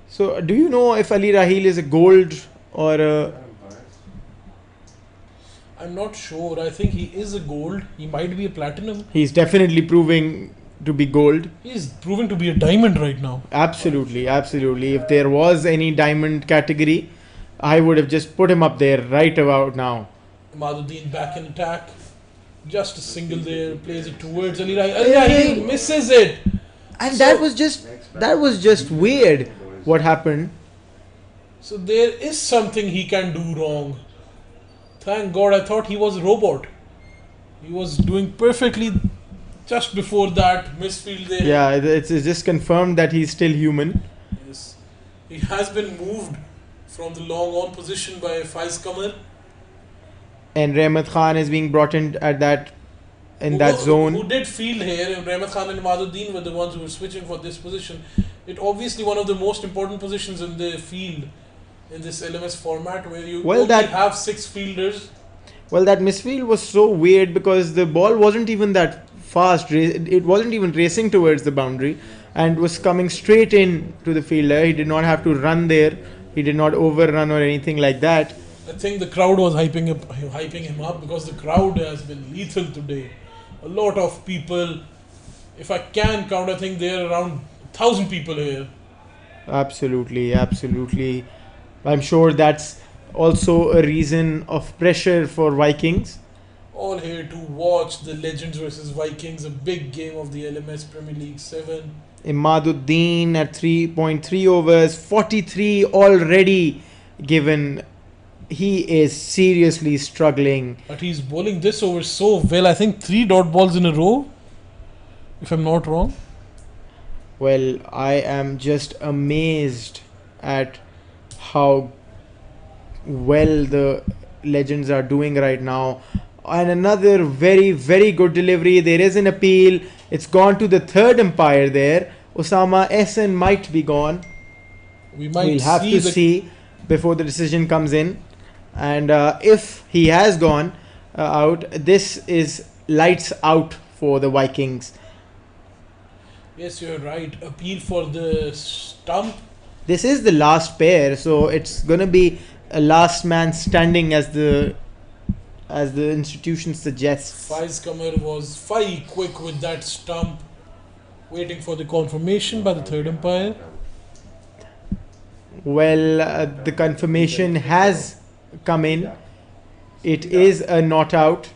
So, do you know if Ali Raheel is a gold or a... I'm not sure. I think he is a gold. He might be a platinum. He's definitely proving to be gold. He's proving to be a diamond right now. Absolutely, absolutely. If there was any diamond category, I would have just put him up there right about now. Imaduddin back in attack. Just a single there. Plays it towards Ali Raheel. Ali Raheel misses it. And that was just weird what happened. So there is something he can do wrong. Thank God, I thought he was a robot. He was doing perfectly just before that misfield there. Yeah, it's just confirmed that he's still human. Yes. He has been moved from the long on position by Faiz Qamar. And Rahmat Khan is being brought in at that zone. Who did field here? Rahmat Khan and Imaduddin were the ones who were switching for this position. It obviously one of the most important positions in the field in this LMS format, where you only have 6 fielders. Well, that misfield was so weird because the ball wasn't even that fast. It wasn't even racing towards the boundary and was coming straight in to the fielder. He did not have to run there. He did not overrun or anything like that. I think the crowd was hyping him up because the crowd has been lethal today. A lot of people. If I can count, I think there are around 1,000 people here. Absolutely, absolutely. I'm sure that's also a reason of pressure for Vikings. All here to watch the Legends versus Vikings, a big game of the LMS Premier League 7. Imaduddin at 3.3 overs, 43 already given. He is seriously struggling. But he's bowling this over so well. I think 3 dot balls in a row, if I'm not wrong. Well, I am just amazed at how well the Legends are doing right now. And another very, very good delivery. There is an appeal. It's gone to the third umpire there. Osama Ehsan might be gone. We'll have to see before the decision comes in. And if he has gone out, this is lights out for the Vikings. Yes, you're right. Appeal for the stump. This is the last pair, so it's going to be a last man standing as the as the institution suggests. Faiz Kamar was very quick with that stump, waiting for the confirmation by the third umpire. Well, the confirmation has come in. It is a not out.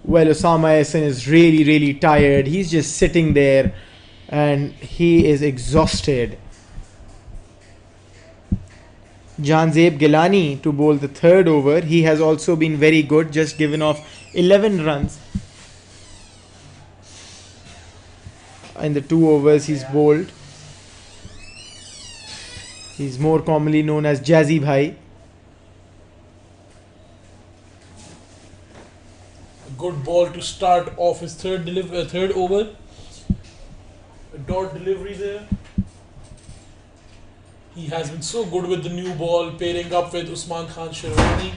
Well, Osama Ehsan is really, really tired. He's just sitting there and he is exhausted. Janzeb Gilani to bowl the third over. He has also been very good, just given off 11 runs in the 2 overs he's bowled. He's more commonly known as Jazzy Bhai. A good ball to start off his third over. A dot delivery there. He has been so good with the new ball, pairing up with Usman Khan Sherwani.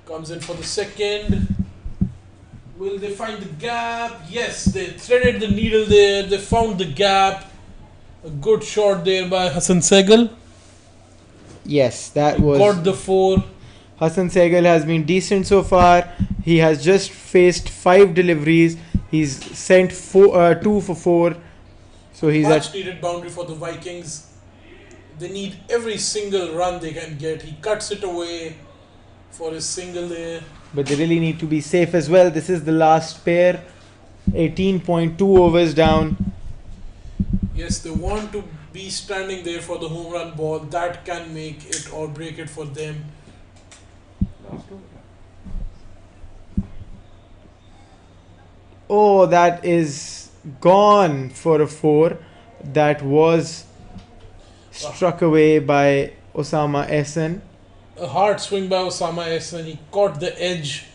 Comes in for the second. Will they find the gap? Yes, they threaded the needle there. They found the gap. A good shot there by Hassan Sehgal. Yes, that was. Got the 4. Hassan Sehgal has been decent so far. He has just faced 5 deliveries. He's sent 2 for 4. So he's Much at. needed boundary for the Vikings. They need every single run they can get. He cuts it away for his single there. But they really need to be safe as well. This is the last pair. 18.2 overs down. Yes, they want to be standing there for the home run ball. That can make it or break it for them. Oh, that is gone for a 4. That was struck away by Osama Ehsan. A hard swing by Osama Ehsan. He caught the edge.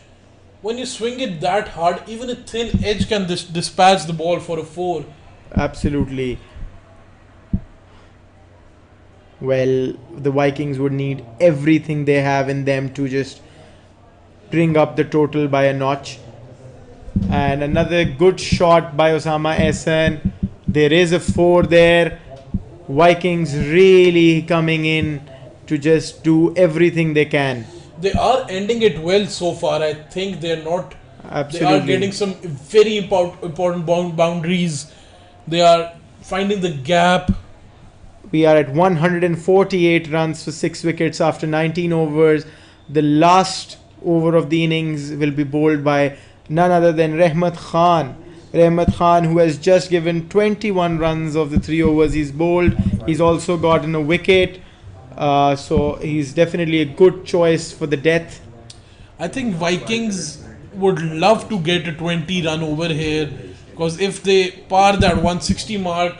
When you swing it that hard, even a thin edge can dispatch the ball for a 4. Absolutely. Well, the Vikings would need everything they have in them to just bring up the total by a notch. And another good shot by Osama Ehsan. There is a 4 there. Vikings really coming in to just do everything they can. They are ending it well so far. I think they're not. Absolutely. They are getting some very important boundaries. They are finding the gap. We are at 148 runs for 6 wickets after 19 overs. The last over of the innings will be bowled by none other than Rahmat Khan. Rahmat Khan, who has just given 21 runs of the 3 overs he's bowled. He's also gotten a wicket. So he's definitely a good choice for the death. I think Vikings would love to get a 20 run over here, because if they par that 160 mark,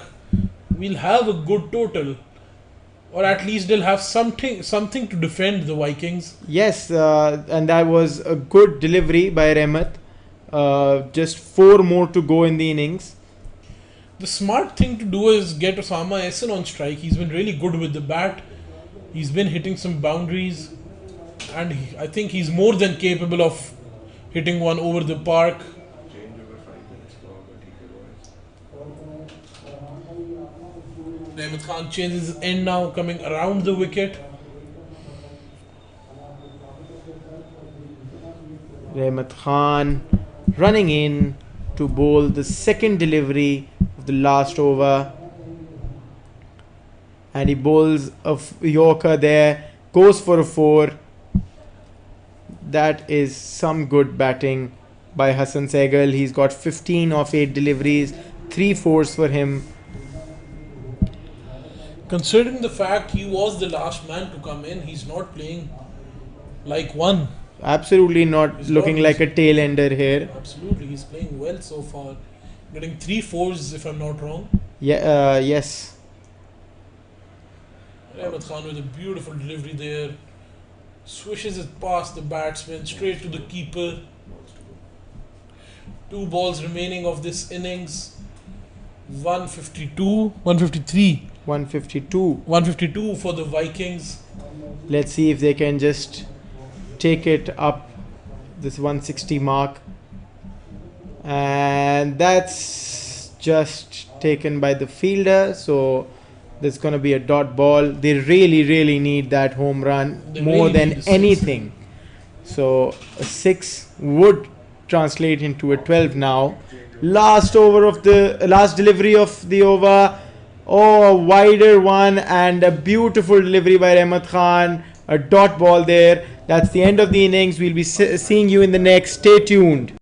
we'll have a good total, or at least they'll have something to defend the Vikings. Yes, and that was a good delivery by Rahmat. Just 4 more to go in the innings. The smart thing to do is get Osama Ehsan on strike. He's been really good with the bat. He's been hitting some boundaries, and I think he's more than capable of hitting one over the park. Rahmat Khan changes his end now, coming around the wicket. Rahmat Khan running in to bowl the second delivery of the last over. And he bowls a Yorker there, goes for a 4. That is some good batting by Hassan Sehgal. He's got 15 off 8 deliveries, 3 fours for him. Considering the fact he was the last man to come in, he's not playing like one. Absolutely not He's looking not- like a tail ender here. Absolutely, he's playing well so far. Getting 3 fours if I'm not wrong. Yeah, yes. Rahmat Khan with a beautiful delivery there. Swishes it past the batsman, straight to the keeper. 2 balls remaining of this innings. 153. 152. 152 for the Vikings. Let's see if they can just take it up this 160 mark. And that's just taken by the fielder. So there's going to be a dot ball. They really, really need that home run They more really than need a six. anything. So a 6 would translate into a 12 now. Last delivery of the over. Oh, a wider one and a beautiful delivery by Ahmed Khan. A dot ball there. That's the end of the innings. We'll be seeing you in the next. Stay tuned.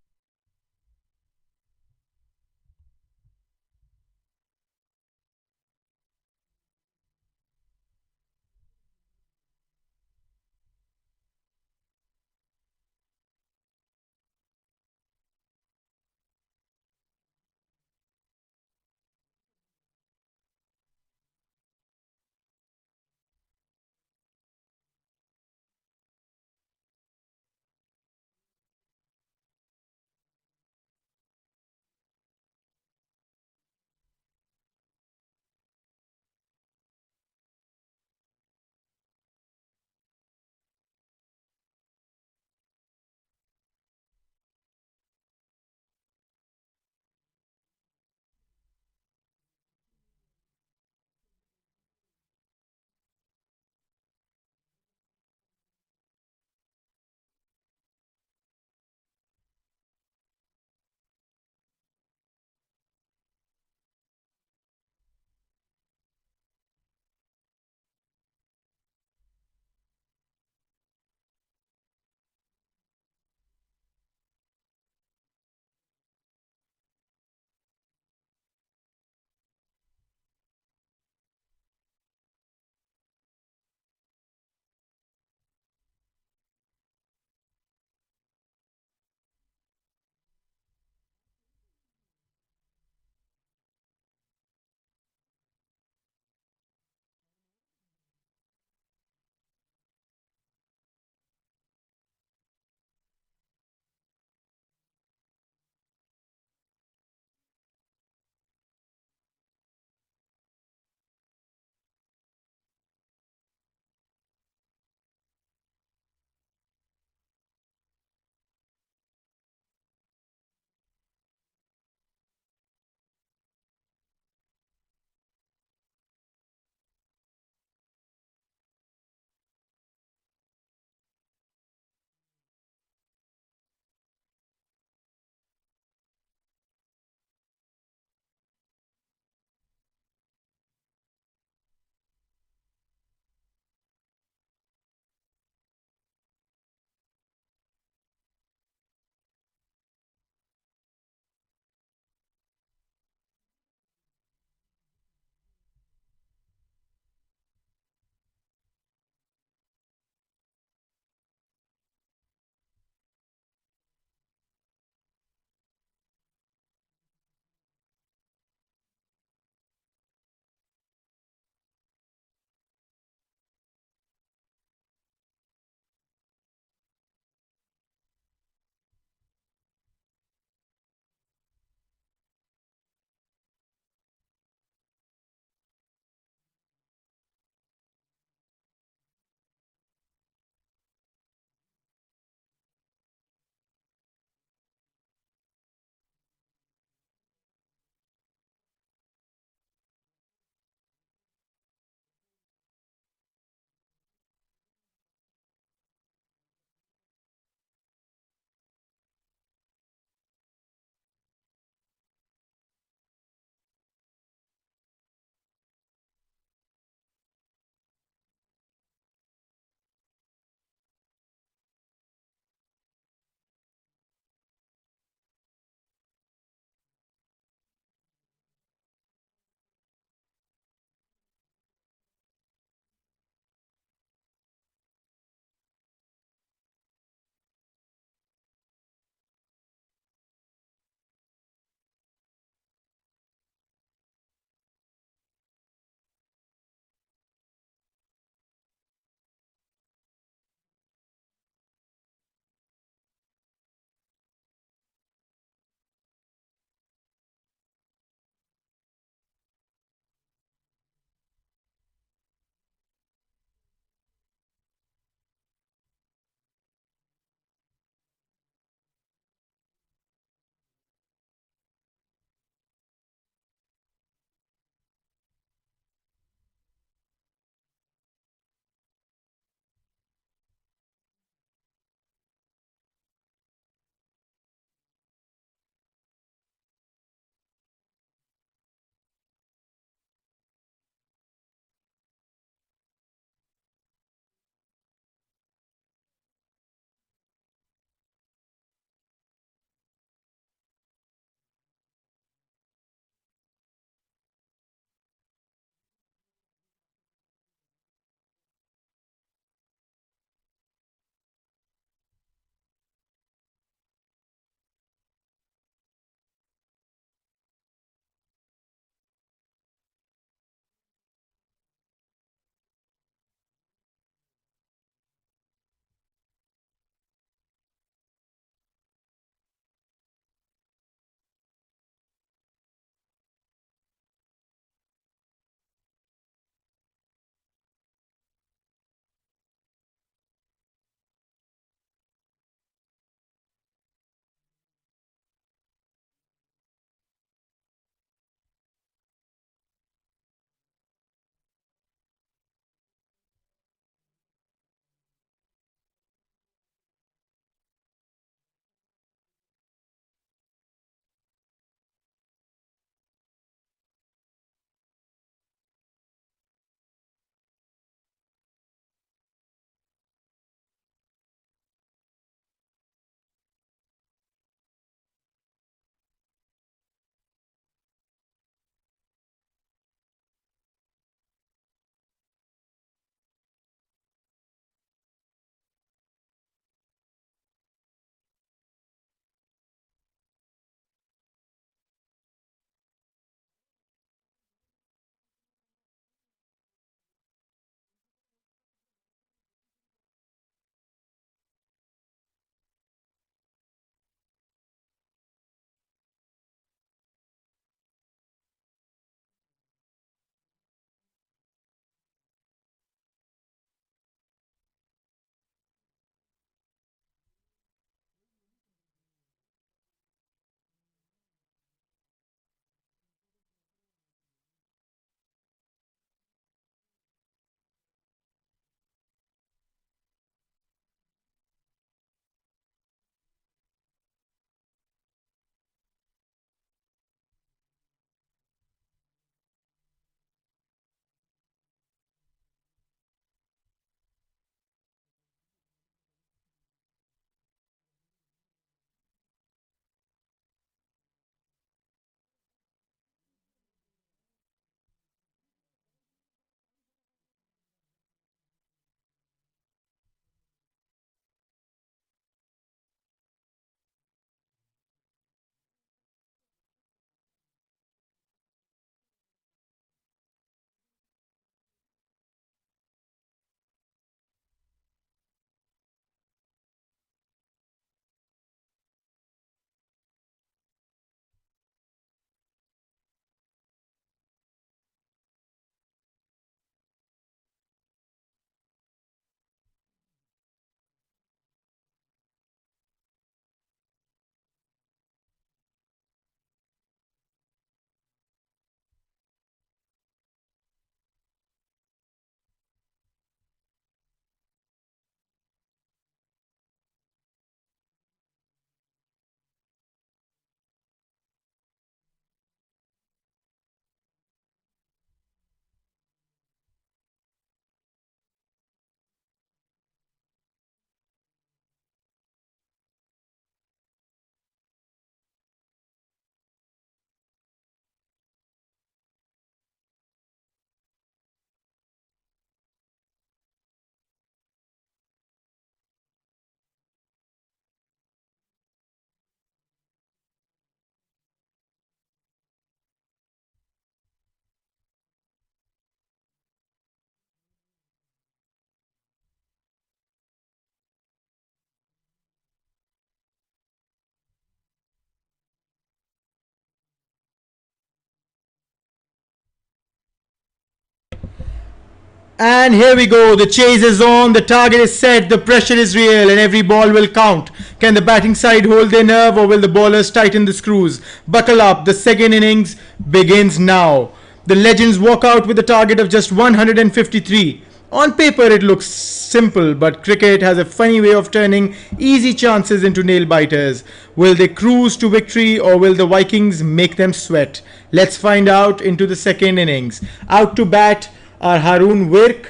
And here we go. The chase is on. The target is set. The pressure is real, and every ball will count. Can the batting side hold their nerve, or will the bowlers tighten the screws? Buckle up. The second innings begins now. The legends walk out with a target of just 153. On paper, it looks simple, but cricket has a funny way of turning easy chances into nail biters. Will they cruise to victory, or will the Vikings make them sweat? Let's find out into the second innings. Out to bat are Haroon Virk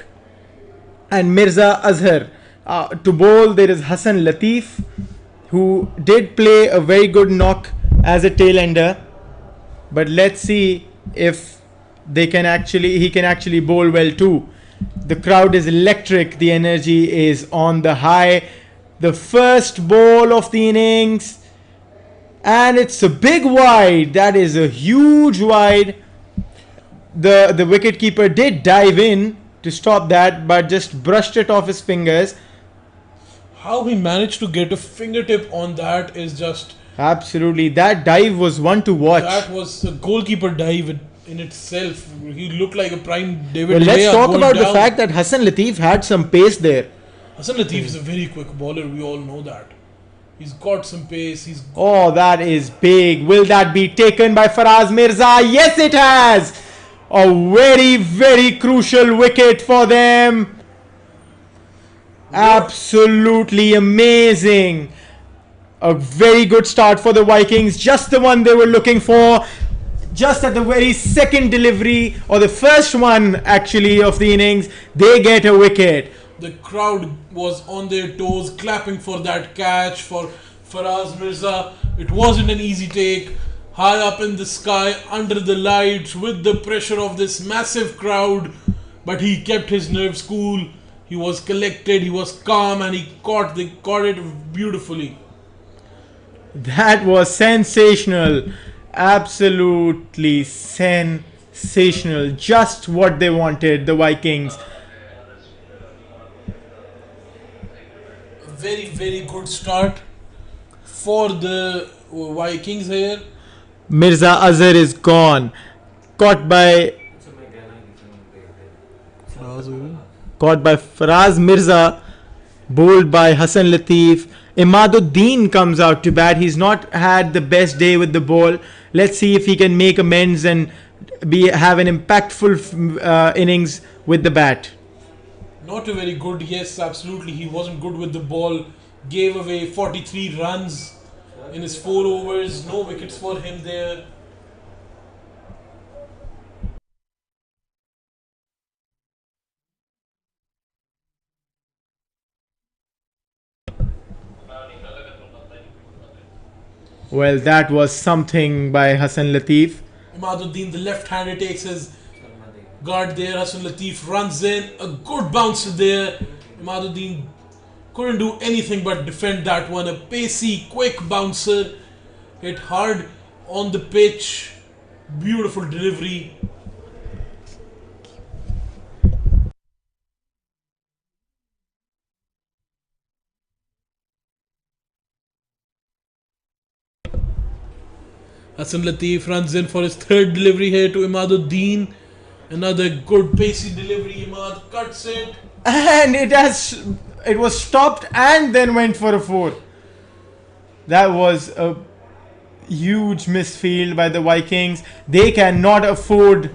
and Mirza Azhar. To bowl, there is Hassan Latif, who did play a very good knock as a tail ender. But let's see if he can actually bowl well too. The crowd is electric. The energy is on the high. The first ball of the innings, and it's a big wide. That is a huge wide. The wicketkeeper did dive in to stop that, but just brushed it off his fingers. How he managed to get a fingertip on that is just... Absolutely, that dive was one to watch. That was a goalkeeper dive in itself. He looked like a prime David Well, let's Gea talk going about the down. fact that Hassan Latif had some pace there. Hassan Latif is a very quick bowler. We all know that. He's got some pace. Oh, that is big. Will that be taken by Faraz Mirza? Yes, it has. A very, very crucial wicket for them. Absolutely amazing. A very good start for the Vikings. Just the one they were looking for. Just at the very second delivery, or the first one actually of the innings, they get a wicket. The crowd was on their toes, clapping for that catch for Faraz Mirza. It wasn't an easy take. High up in the sky, under the lights, with the pressure of this massive crowd. But he kept his nerves cool. He was collected, he was calm, and he caught it beautifully. That was sensational. Absolutely sensational. Just what they wanted, the Vikings. A very, very good start for the Vikings here. Mirza Azhar is gone. Caught by Faraz Mirza. Bowled by Hassan Latif. Imaduddin comes out to bat. He's not had the best day with the ball. Let's see if he can make amends and have an impactful innings with the bat. Not a very good, yes, absolutely. He wasn't good with the ball. Gave away 43 runs in his 4 overs. No wickets for him there. Well, that was something by Hassan Latif. Imaduddin, the left-hander, takes his guard there. Hassan Latif runs in. A good bouncer there. Imaduddin couldn't do anything but defend that one. A pacey, quick bouncer. Hit hard on the pitch. Beautiful delivery. Hassan Latif runs in for his third delivery here to Imaduddin. Another good pacey delivery. Imad cuts it. And it was stopped and then went for a 4. That was a huge misfield by the Vikings. They cannot afford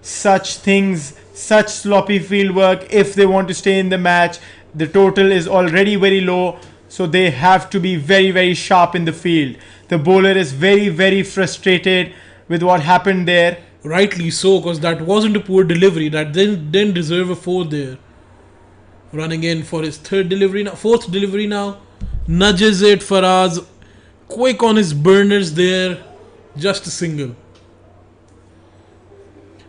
such things, such sloppy field work if they want to stay in the match. The total is already very low, so they have to be very, very sharp in the field. The bowler is very, very frustrated with what happened there. Rightly so, because that wasn't a poor delivery. That didn't deserve a 4 there. Running in for his fourth delivery now. Nudges it. Faraz quick on his burners there. Just a single.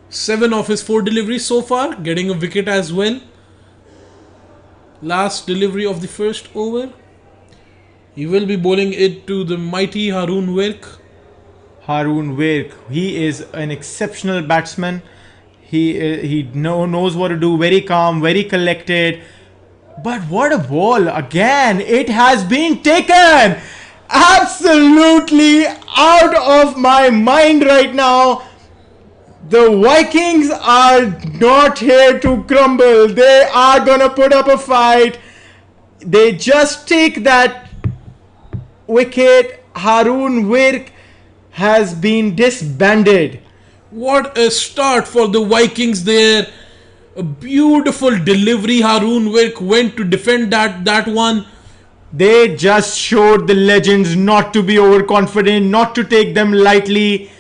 7 of his 4 deliveries so far. Getting a wicket as well. Last delivery of the first over. He will be bowling it to the mighty Haroon Virk. Haroon Virk, he is an exceptional batsman. He knows what to do. Very calm, very collected. But what a ball. Again, it has been taken. Absolutely out of my mind right now. The Vikings are not here to crumble. They are gonna put up a fight. They just take that wicket. Haroon Virk has been disbanded. What a start for the Vikings there. A beautiful delivery. Haroon Virk went to defend that one. They just showed the Legends not to be overconfident, not to take them lightly.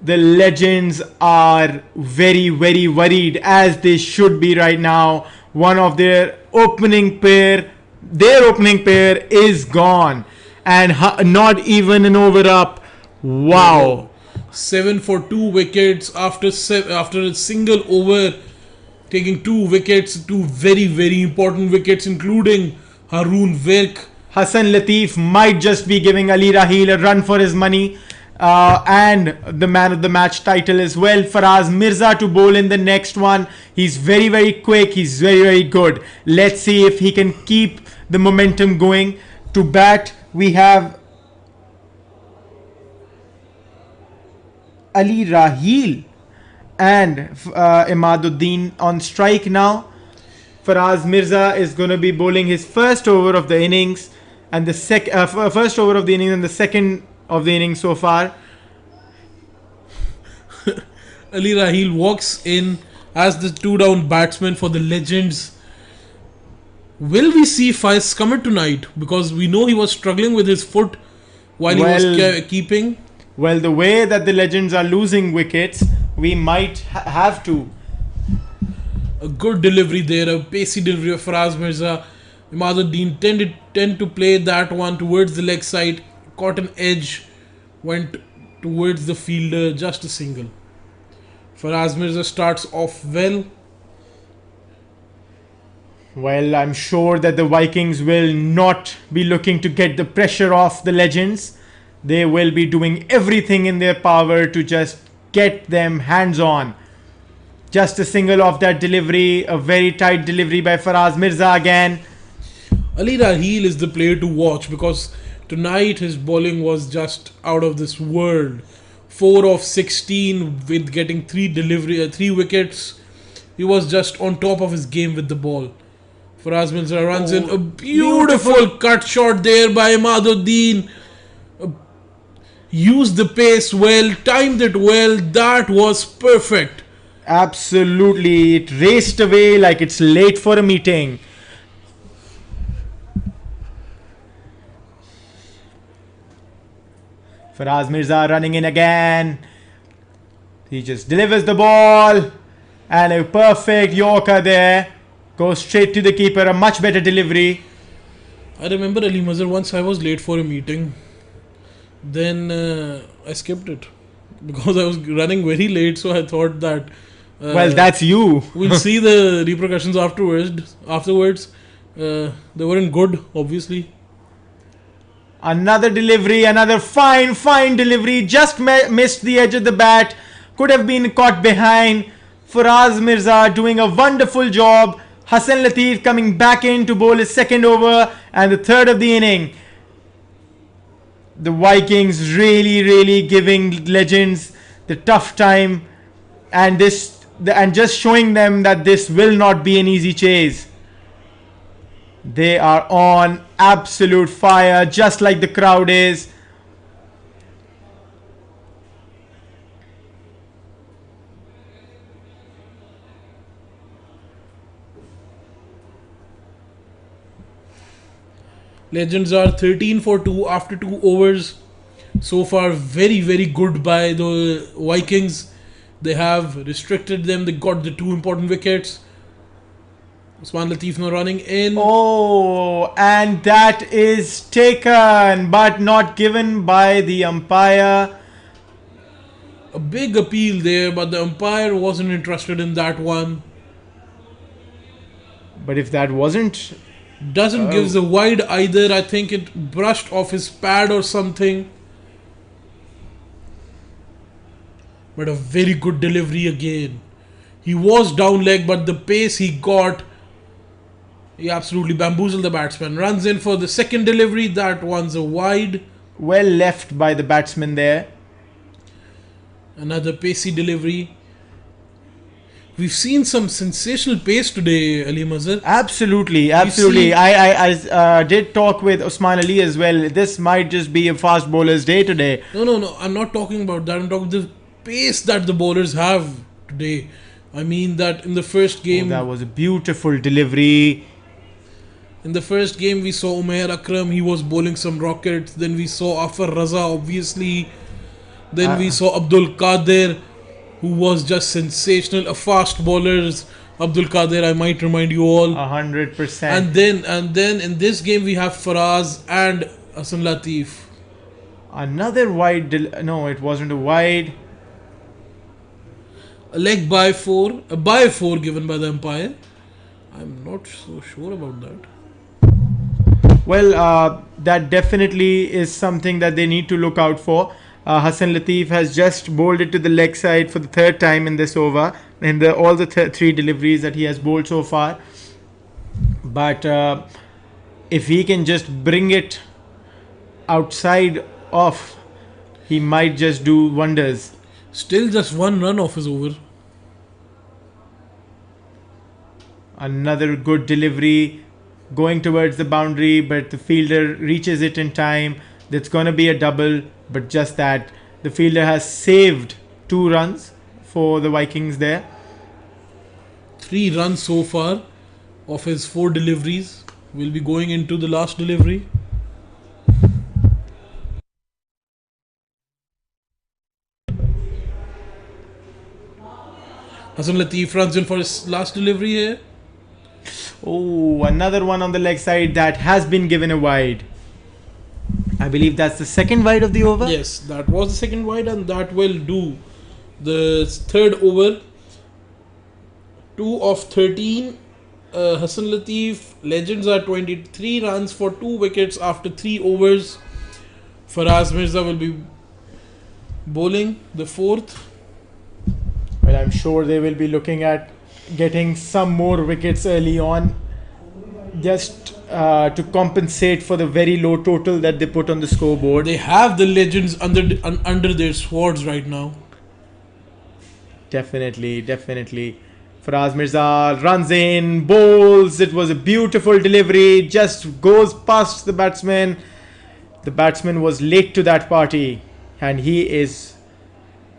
The Legends are very, very worried, as they should be right now. One of their opening pair is gone, and not even an over up. Wow. 7 for 2 wickets after a single over, taking 2 wickets, 2 very, very important wickets, including Haroon Virk. Hassan Latif might just be giving Ali Rahil a run for his money, and the man of the match title as well. Faraz Mirza to bowl in the next one. He's very, very quick. He's very, very good. Let's see if he can keep the momentum going. To bat, we have Ali Rahil and Imaduddin on strike now. Faraz Mirza is going to be bowling his first over of the innings, and the first over of the innings and the second of the innings so far. Ali Rahil walks in as the 2-down batsman for the Legends. Will we see Faiz Qamar tonight? Because we know he was struggling with his foot while he was keeping. Well, the way that the Legends are losing wickets, we might have to. A good delivery there, a pacey delivery of Faraz Mirza. Imaduddin tend to play that one towards the leg side, caught an edge, went towards the fielder, just a single. Faraz Mirza starts off well. Well, I'm sure that the Vikings will not be looking to get the pressure off the Legends. They will be doing everything in their power to just get them hands on. Just a single off that delivery, a very tight delivery by Faraz Mirza again. Ali Rahil is the player to watch because tonight his bowling was just out of this world. 4 of 16 with getting 3 wickets. He was just on top of his game with the ball. Faraz Mirza runs in a beautiful cut shot there by Imaduddin. Used the pace well, timed it well. That was perfect. Absolutely, it raced away like it's late for a meeting. Faraz Mirza running in again. He just delivers the ball, and a perfect Yorker there. Goes straight to the keeper, a much better delivery. I remember Ali Mazhar, once I was late for a meeting. Then I skipped it because I was running very late, so I thought that well, that's you. We'll see the repercussions afterwards. They weren't good, obviously. Another delivery, another fine delivery. Just missed the edge of the bat. Could have been caught behind. Faraz Mirza doing a wonderful job. Hassan Latif coming back in to bowl his second over and the third of the inning. The Vikings really giving Legends the tough time, and just showing them that this will not be an easy chase. They are on absolute fire, just like the crowd is. Legends are 13 for 2 after 2 overs. So far, very good by the Vikings. They have restricted them. They got the 2 important wickets. Usman Latif now running in. Oh, and that is taken but not given by the umpire. A big appeal there, but the umpire wasn't interested in that one. But if that wasn't... Doesn't give the wide either. I think it brushed off his pad or something. But a very good delivery again. He was down leg, but the pace he got, he absolutely bamboozled the batsman. Runs in for the second delivery. That one's a wide. Well left by the batsman there. Another pacey delivery. We've seen some sensational pace today, Ali Mazhar. Absolutely, absolutely. see- I did talk with Osman Ali as well. This might just be a fast bowler's day today. No. I'm not talking about that. I'm talking the pace that the bowlers have today. I mean that in the first game, That was a beautiful delivery. in the first game we saw Umair Akram. He was bowling some rockets. Then we saw Afar Raza, obviously. Then we saw Abdul Qadir, who was just sensational. A fast bowlers. Abdul Qadir, I might remind you all. 100%. And then in this game we have Faraz and Hassan Latif. Another wide. No, it wasn't a wide. A leg by four, a by four given by the umpire. I'm not so sure about that. Well, that definitely is something that they need to look out for. Hassan Latif has just bowled it to the leg side for the third time in this over, in all the three deliveries that he has bowled so far. But if he can just bring it outside off, he might just do wonders. Still just one run off his over. Another good delivery going towards the boundary, but the fielder reaches it in time. That's going to be a double, but just that. The fielder has saved 2 runs for the Vikings there. 3 runs so far of his 4 deliveries. Will be going into the last delivery. Hassan Latif runs in for his last delivery here. Oh, another one on the leg side that has been given a wide. I believe that's the second wide of the over. Yes, that was the second wide, and that will do the third over. 2 of 13. Hassan Latif, legends are 23 runs for 2 wickets after 3 overs. Faraz Mirza will be bowling the 4th. Well, I'm sure they will be looking at getting some more wickets early on, just to compensate for the very low total that they put on the scoreboard. They have the legends under their swords right now. Definitely. Faraz Mirza runs in, bowls. It was a beautiful delivery. Just goes past the batsman. The batsman was late to that party, and he is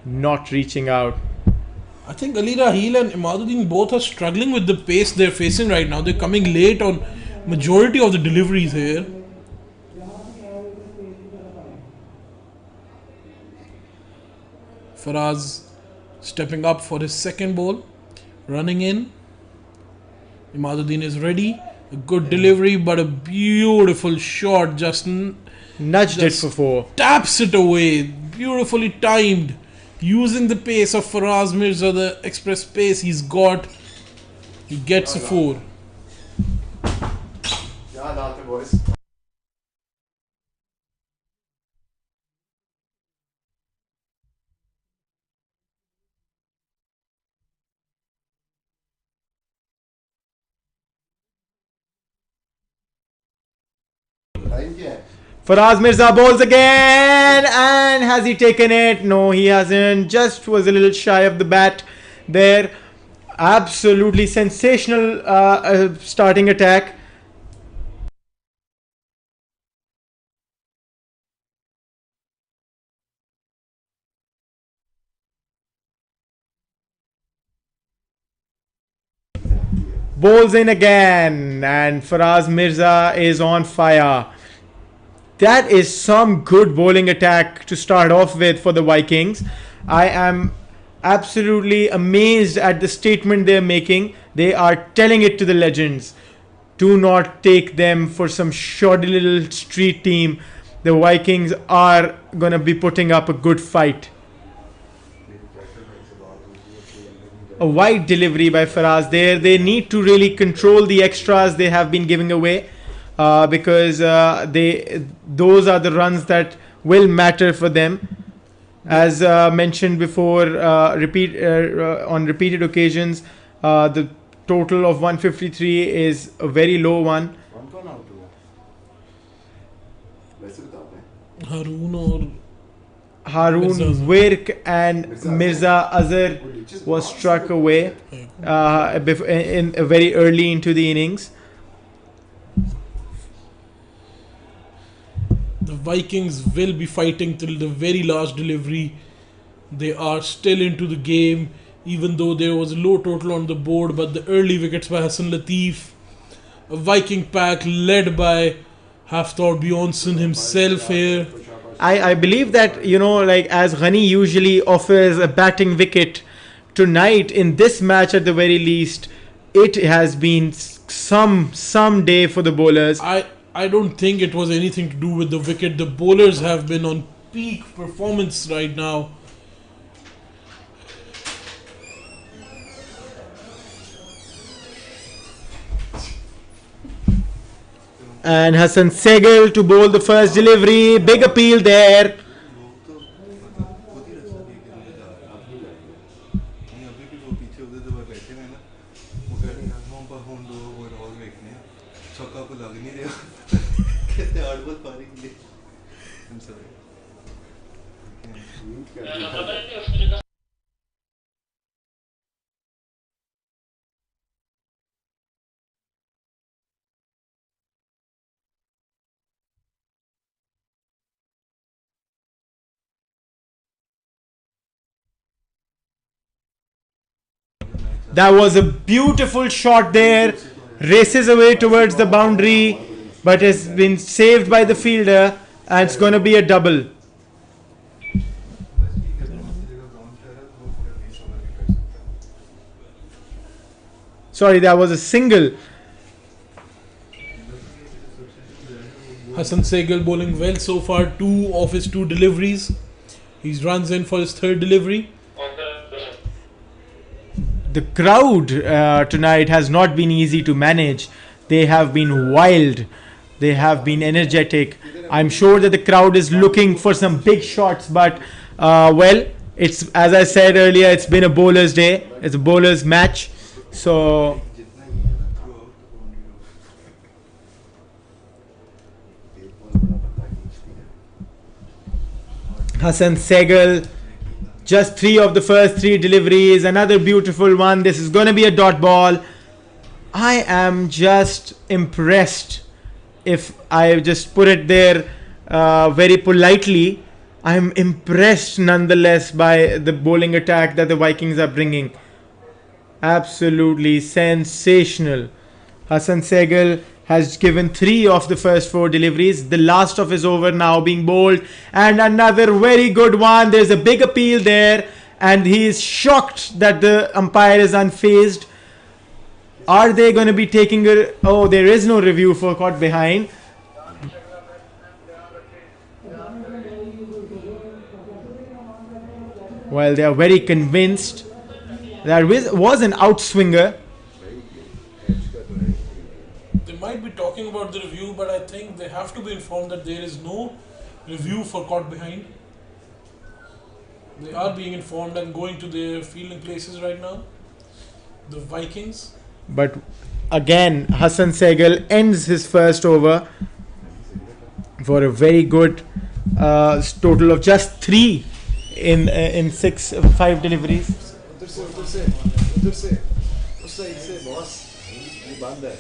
not reaching out. I think Ali Raheel and Imaduddin both are struggling with the pace they're facing right now. They're coming late on majority of the deliveries here. Faraz stepping up for his second ball, running in. Imaduddin is ready. A good delivery, but a beautiful shot. Just Nudged it for 4. taps it away. Beautifully timed. Using the pace of Faraz Mirza, the express pace he's got, he gets a 4. Yeah, not the boys. Faraz Mirza bowls again, and has he taken it? No, he hasn't. Just was a little shy of the bat there. Absolutely sensational starting attack. Bowls in again, and Faraz Mirza is on fire. That is some good bowling attack to start off with for the Vikings. I am absolutely amazed at the statement they're making. They are telling it to the legends. Do not take them for some shoddy little street team. The Vikings are going to be putting up a good fight. A wide delivery by Faraz there. They need to really control the extras they have been giving away, because those are the runs that will matter for them. As mentioned before, on repeated occasions, the total of 153 is a very low one. Haroon or Mirza Haroon Azhar. Virk and Mirza Azhar was struck away very early into the innings. The Vikings will be fighting till the very last delivery. They are still into the game, even though there was a low total on the board. But the early wickets by Hassan Latif, a Viking pack led by Hafthor Bjornsson himself here. I believe that, like as Ghani usually offers a batting wicket, tonight in this match at the very least, it has been some day for the bowlers. I don't think it was anything to do with the wicket. The bowlers have been on peak performance right now. And Hassan Segal to bowl the first delivery. Big appeal there. लोग तो मतलब खुद ही रास्ता लेके मुझे जा रहे हैं आप नहीं जाएंगे नहीं अभी भी वो पीछे उधर दबा बैठे हुए हैं ना वो कह रहे हैं हम पर हम दो वो और देखने हैं छक्का को लग नहीं रहा कहते 8 बॉल पारी के लिए I'm sorry. That was a beautiful shot there. Races away towards the boundary, but has been saved by the fielder, and it's going to be a double. Sorry, that was a single. Hassan Segal bowling well so far. 2 of his 2 deliveries. He runs in for his 3rd delivery. The crowd tonight has not been easy to manage. They have been wild. They have been energetic. I'm sure that the crowd is looking for some big shots, but well, it's as I said earlier, it's been a bowler's day. It's a bowler's match. So जितना ही है ना through out the boundary एक ball बड़ा बंदा खींचती है Hassan Segal, just 3 of the first 3 deliveries. Another beautiful one. This is going to be a dot ball. I am just impressed. If I just put it there very politely, I'm impressed nonetheless by the bowling attack that the Vikings are bringing. Absolutely sensational. Hassan Segal has given 3 of the first 4 deliveries. The last of his over now being bowled. And another very good one. There's a big appeal there. And he is shocked that the umpire is unfazed. Are they going to be taking a... Oh, there is no review for caught behind. Well, they are very convinced. That was an outswinger. They might be talking about the review, but I think they have to be informed that there is no review for caught behind. They are being informed and going to their fielding places right now. The Vikings. But again, Hassan Segal ends his first over for a very good total of just 3 in 5 deliveries. उधर से उस side से boss ये बंद है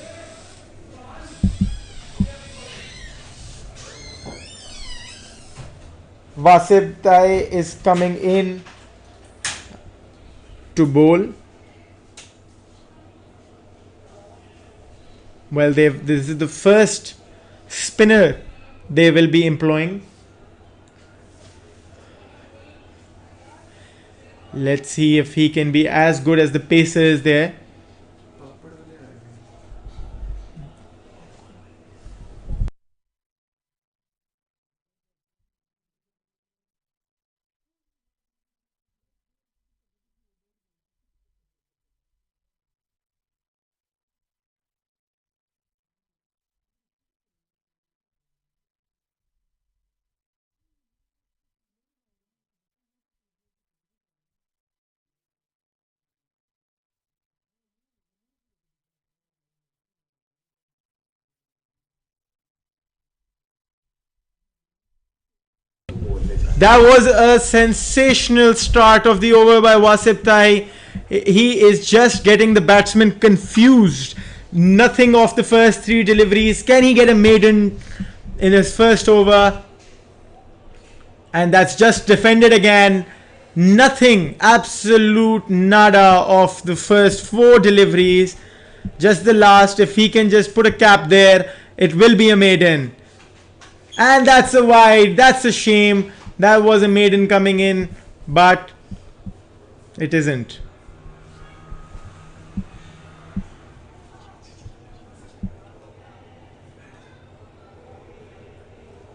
Wasib Tai is coming in to bowl. Well, this is the first spinner they will be employing. Let's see if he can be as good as the pacers there. That was a sensational start of the over by Wasip Tai. He is just getting the batsman confused. Nothing off the first three deliveries. Can he get a maiden in his first over? And that's just defended again. Nothing, absolute nada of the first four deliveries. Just the last. If he can just put a cap there, it will be a maiden. And that's a wide. That's a shame. That was a maiden coming in, but it isn't.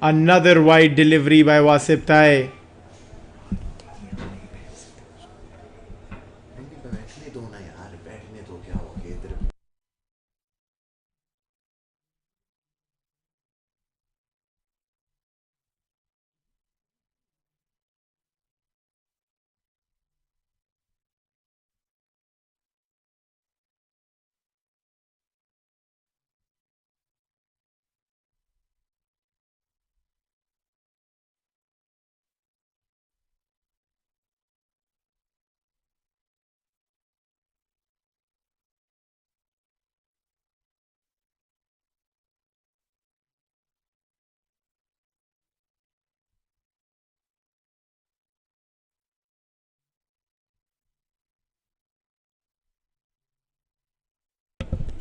Another wide delivery by Wasip Tai. बैठने दो ना यार, बैठने दो, क्या हो गया इधर।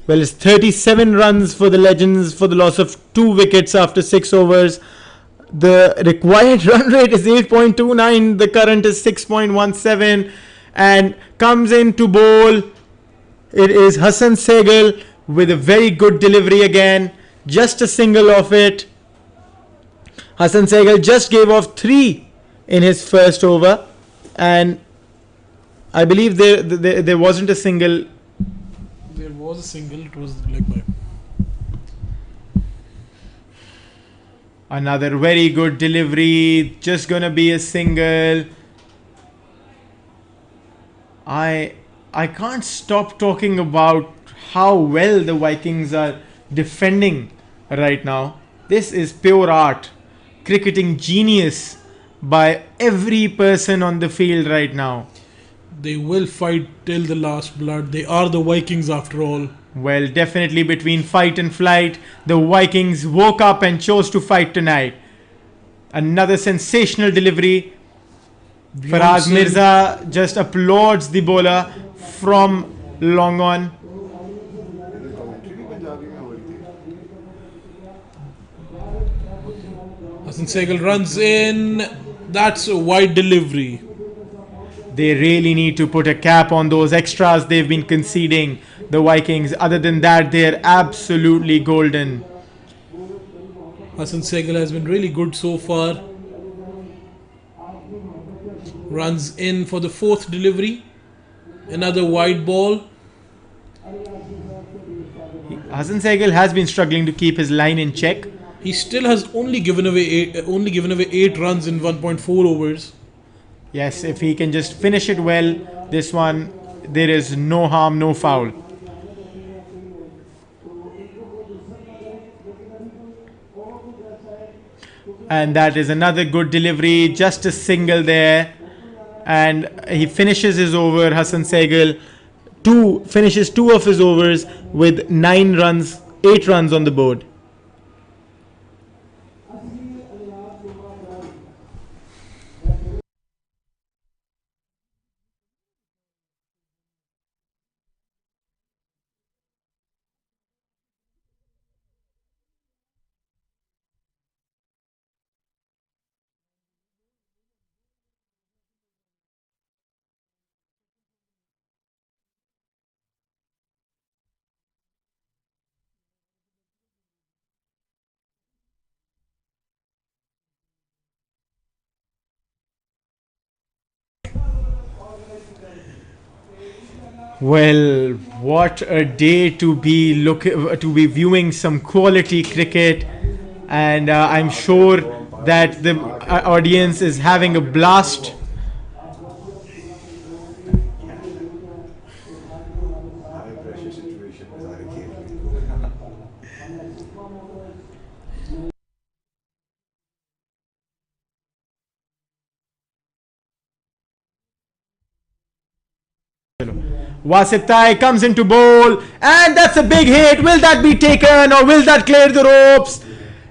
Well, it's 37 runs for the Legends for the loss of 2 wickets after 6 overs. The required run rate is 8.29. The current is 6.17. And comes in to bowl. It is Hassan Sehgal with a very good delivery again. Just a single off it. Hassan Sehgal just gave off 3 in his first over. And I believe there wasn't a single. There was a single, it was leg by. Another very good delivery. Just gonna be a single. I can't stop talking about how well the Vikings are defending right now. This is pure art. Cricketing genius by every person on the field right now. They will fight till the last blood. They are the Vikings after all. Well, definitely between fight and flight, the Vikings woke up and chose to fight tonight. Another sensational delivery. Faraz Mirza just applauds the bowler from long on. Commentary भी पंजाबी में हो रही थी। Hassan Sehgal runs in. That's a wide delivery. They really need to put a cap on those extras they've been conceding, the Vikings. Other than that, they're absolutely golden. Hassan Sehgal has been really good so far. Runs in for the fourth delivery. Another wide ball. Hassan Sehgal has been struggling to keep his line in check. He still has only given away 8 runs in 1.4 overs. Yes, if he can just finish it well, this one, there is no harm, no foul. And that is another good delivery, just a single there. And he finishes his over, Hassan Sehgal. Finishes 2 of his overs with 8 runs on the board. Well, what a day to be viewing some quality cricket, and I'm sure that the audience is having a blast. high pressure situation में सारे खेल में। Wasip Tai comes into bowl, and that's a big hit. Will that be taken or will that clear the ropes?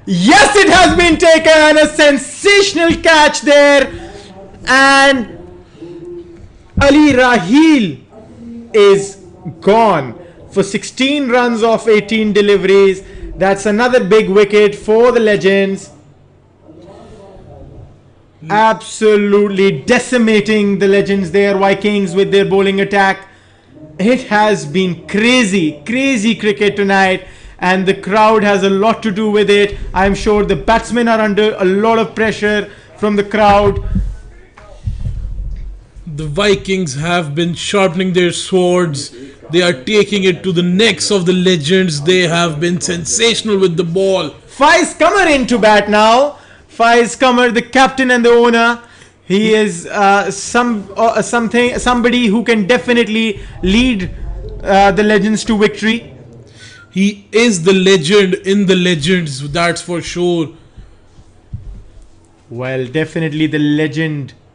Yes, it has been taken. A sensational catch there. And Ali Rahil is gone for 16 runs off 18 deliveries. That's another big wicket for the Legends. Absolutely decimating the Legends there, Vikings, with their bowling attack. It has been crazy cricket tonight, and the crowd has a lot to do with it. I'm sure the batsmen are under a lot of pressure from the crowd. The Vikings have been sharpening their swords. They are taking it to the necks of the Legends. They have been sensational with the ball. Faiz Qamar into bat now. Faiz Qamar, the captain and the owner. He is somebody who can definitely lead the Legends to victory. He is the legend in the Legends, that's for sure. Well, definitely the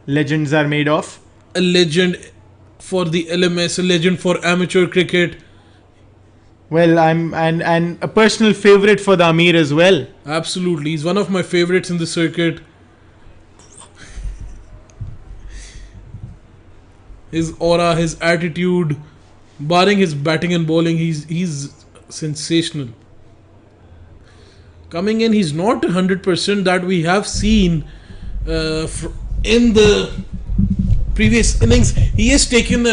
legends are made of. A legend for the LMS, a legend for amateur cricket. Well, I'm and a personal favorite for the Amir as well. Absolutely, he's one of my favorites in the circuit. His aura, his attitude, barring his batting and bowling, he's sensational. Coming in, he's not 100% that we have seen in the previous innings. He has taken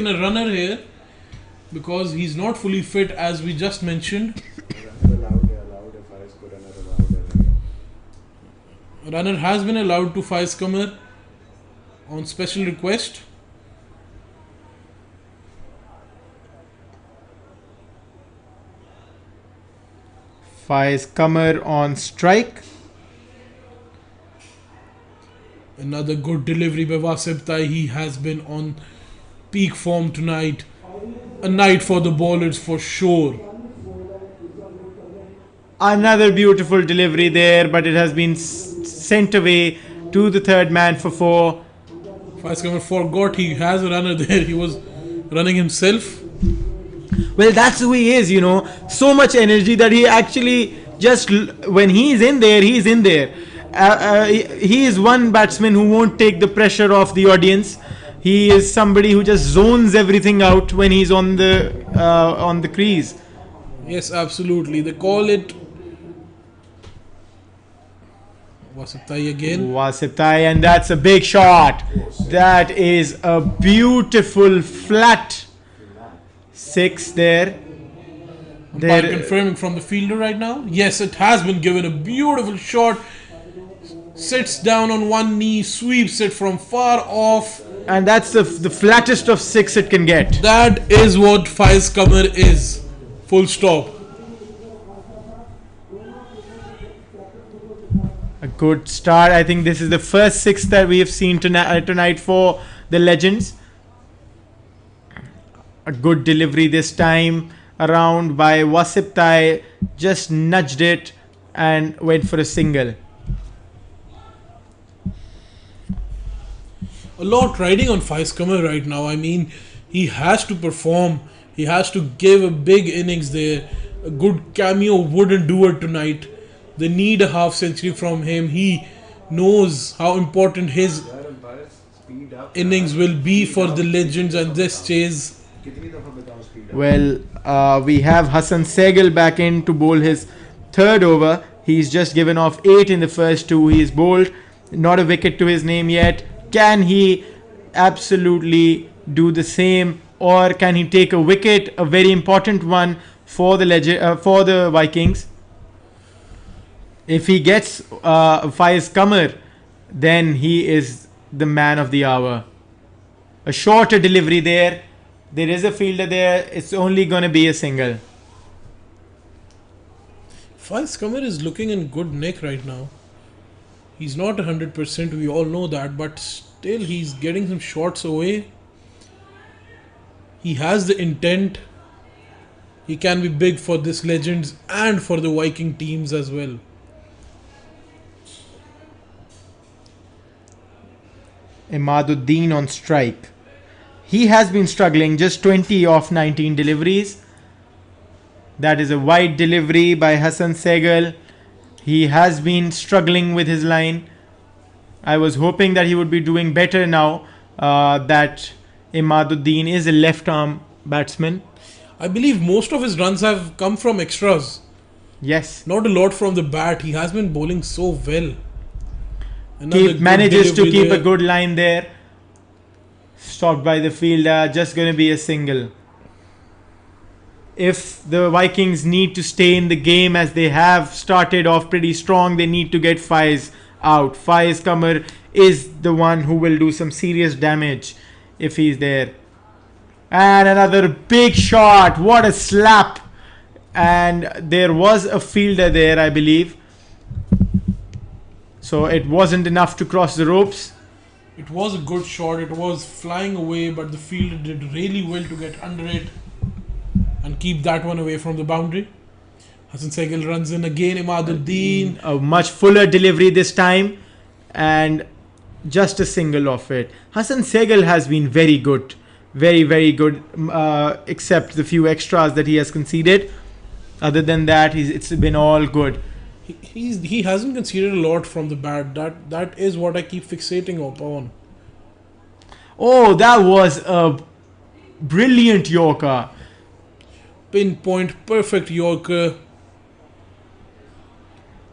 a runner here because he's not fully fit, as we just mentioned. Runner has been allowed to Faiz Qamar on special request. Faiz Qamar on strike. Another good delivery by Wasip Tai. He has been on peak form tonight. A night for the bowlers for sure. Another beautiful delivery there, but it has been sent away to the third man for 4. Faiz Qamar forgot he has a runner there. He was running himself. Well, that's who he is, So much energy that he actually just, when he's in there, he's in there. He is one batsman who won't take the pressure off the audience. He is somebody who just zones everything out when he's on the crease. Yes, absolutely. They call it Wasip Tai again. Wasip Tai, and that's a big shot. That is a beautiful flat 6 there. Umpire confirming from the fielder right now. Yes, it has been given a beautiful shot. Sits down on one knee, sweeps it from far off. And that's the flattest of 6 it can get. That is what Faiz Qamar is. Full stop. A good start. I think this is the first 6 that we have seen tonight for the Legends. A good delivery this time around by Wasip Tai. Just nudged it and went for a single. A lot riding on Faiz Qamar right now. I mean, he has to perform. He has to give a big innings there. A good cameo wouldn't do it tonight. They need a half century from him. He knows how important his innings will be for the Legends and this chase. Well, we have Hassan Sehgal back in to bowl his third over. He's just given off 8 in the first 2. He's bowled. Not a wicket to his name yet. Can he absolutely do the same, or can he take a wicket, a very important one for the Vikings? If he gets Faiz Qamar, then he is the man of the hour. A shorter delivery there. There is a fielder there. It's only going to be a single. Faiz Qamar is looking in good nick right now. He's not 100%, we all know that, but still he's getting some shots away. He has the intent. He can be big for this Legends and for the Viking teams as well. Imaduddin on strike. he has been struggling. Just 20 off 19 deliveries. That is a wide delivery by Hassan Segal. He has been struggling with his line. I was hoping that he would be doing better now that Imaduddin is a left arm batsman. I believe most of his runs have come from extras. Yes. Not a lot from the bat. He has been bowling so well. Another good Manages to delivery keep there. a good line there. Stopped by the fielder. Just going to be a single. If the Vikings need to stay in the game as they have started off pretty strong, they need to get Faiz out. Faiz Qamar is the one who will do some serious damage if he's there. And another big shot. What a slap. And there was a fielder there, I believe. So it wasn't enough to cross the ropes. It was a good shot. It was flying away, but the fielder did really well to get under it and keep that one away from the boundary. Hassan Segal runs in again. Imaduddin. A much fuller delivery this time. And just a single off it. Hassan Segal has been very good. Very, very good. Except the few extras that he has conceded. Other than that, it's been all good. He hasn't conceded a lot from the bat. That is what I keep fixating upon. Oh, that was a brilliant Yorker. Pinpoint, perfect Yorker.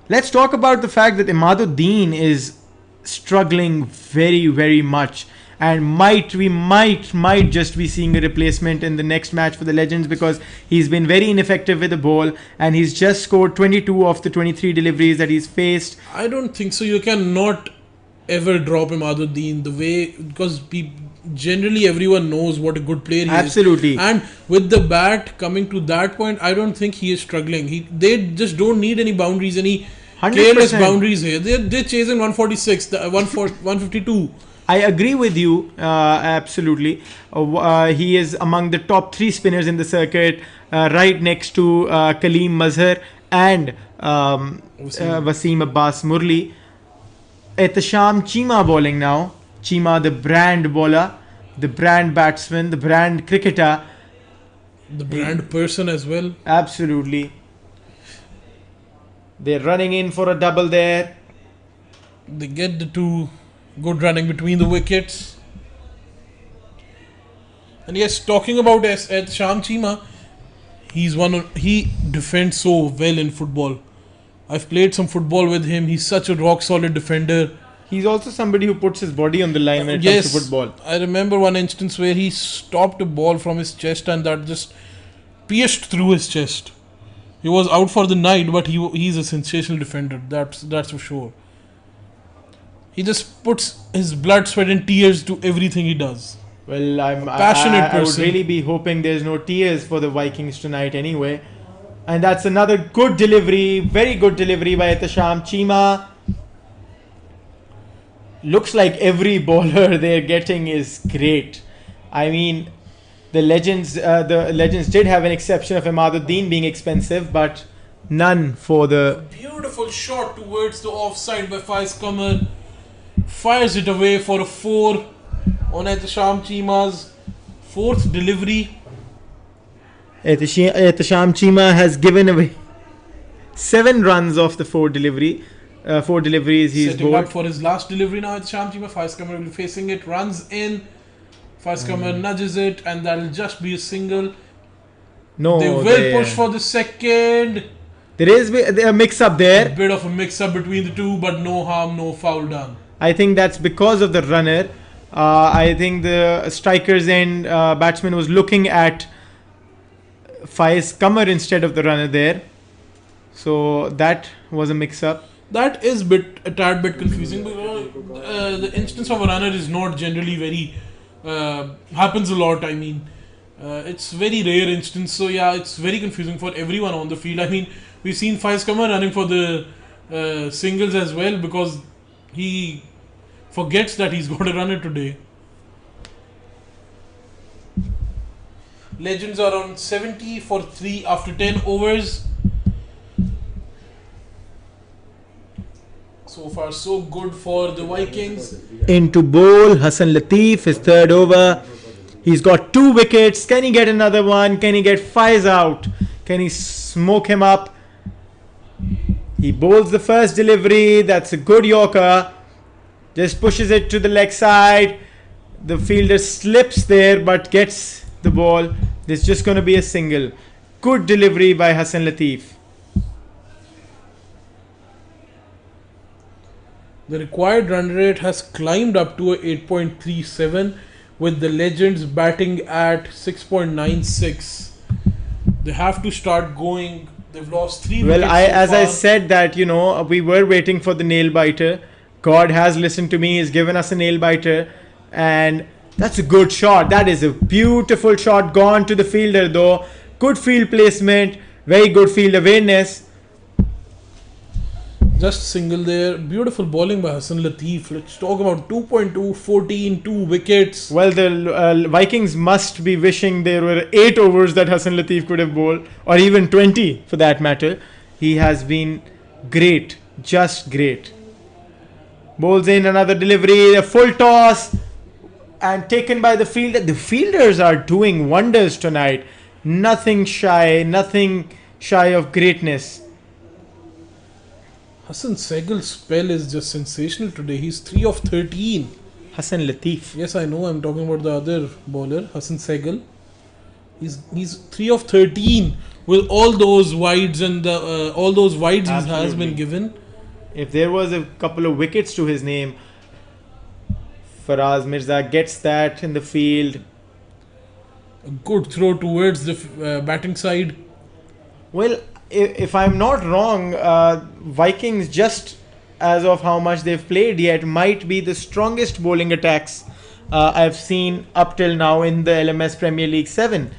Let's talk about the fact that Imaduddin is struggling very, very much. And we might just be seeing a replacement in the next match for the Legends because he's been very ineffective with the ball and he's just scored 22 of the 23 deliveries that he's faced. I don't think so. You cannot ever drop Imaduddin the way, because generally everyone knows what a good player he Absolutely. is. And with the bat coming to that point, I don't think he is struggling. They just don't need any boundaries, any 100%. careless boundaries here. They're chasing 146, 152. I agree with you, absolutely. He is among the top 3 spinners in the circuit, right next to Kaleem Mazhar and Wasim Abbas Murli. Ehtisham Cheema bowling now. Cheema, the brand bowler, the brand batsman, the brand cricketer. The brand person as well. Absolutely. They're running in for a double there. They get the two. Good running between the wickets. And yes, talking about Ehtisham Cheema, he defends so well in football. I've played some football with him. He's such a rock solid defender. He's also somebody who puts his body on the line when it comes to football. I remember one instance where he stopped a ball from his chest and that just pierced through his chest. He was out for the night, but he's a sensational defender. That's for sure. He just puts his blood, sweat and tears to everything he does. Well, I would person. Really be hoping there's no tears for the Vikings tonight anyway. And that's another good delivery, very good delivery by Ehtisham Cheema. Looks like every bowler they're getting is great. I mean, the Legends did have an exception of Imaduddin being expensive, but none for the... Beautiful shot towards the offside by Faiz Qamar. Fires it away for a 4 on Ehtisham Cheema's 4th delivery. Ehtisham Cheema has given away 7 runs off the 4 deliveries he's Setting bowled. up for his last delivery now. Ehtisham Cheema, Faiz Qamar will be facing it, runs in. Faiz Qamar nudges it and that'll just be a single. No, They will push for the second. There is a mix-up A there. bit of a mix-up between the two, but no harm, no foul done. I think that's because of the runner. I think the strikers and batsman was looking at Faiz Qamar instead of the runner there. So that was a mix-up. That is a tad bit confusing because the instance of a runner is not generally very happens a lot. I mean, it's very rare instance. So yeah, it's very confusing for everyone on the field. I mean, we've seen Faiz Qamar running for the singles as well because he forgets that he's got a runner today. Legends are on 70 for 3 after 10 overs. So far, so good for the Vikings. Into bowl, Hassan Latif, his 3rd over. He's got 2 wickets. Can he get another one? Can he get Faiz out? Can he smoke him up? He bowls the first delivery. That's a good Yorker. Just pushes it to the leg side. The fielder slips there but gets the ball. There's just going to be a single. Good delivery by Hassan Latif. The required run rate has climbed up to a 8.37, with the Legends batting at 6.96. They have to start going. They've lost 3 Well, wickets as so I far. said that, we were waiting for the nail biter. God has listened to me. He's given us a nail biter. And that's a good shot. That is a beautiful shot. Gone to the fielder though. Good field placement. Very good field awareness. Just single there. Beautiful bowling by Hassan Latif. Let's talk about 2.2, 14, 2 wickets. Well, the Vikings must be wishing there were 8 overs that Hassan Latif could have bowled. Or even 20 for that matter. He has been great. Just great. Bowls in another delivery. A full toss. And taken by the fielder. The fielders are doing wonders tonight. Nothing shy of greatness. Hassan Sehgal's spell is just sensational today. He's 3 of 13. Hassan Latif. Yes, I know. I'm talking about the other bowler, Hassan Sehgal. He's 3 of 13 with all those wides and all those wides he has Absolutely. been given. If there was a couple of wickets to his name, Faraz Mirza gets that in the field. A good throw towards the batting side. Well, if I'm not wrong, Vikings, just as of how much they've played yet, might be the strongest bowling attacks I've seen up till now in the LMS Premier League 7.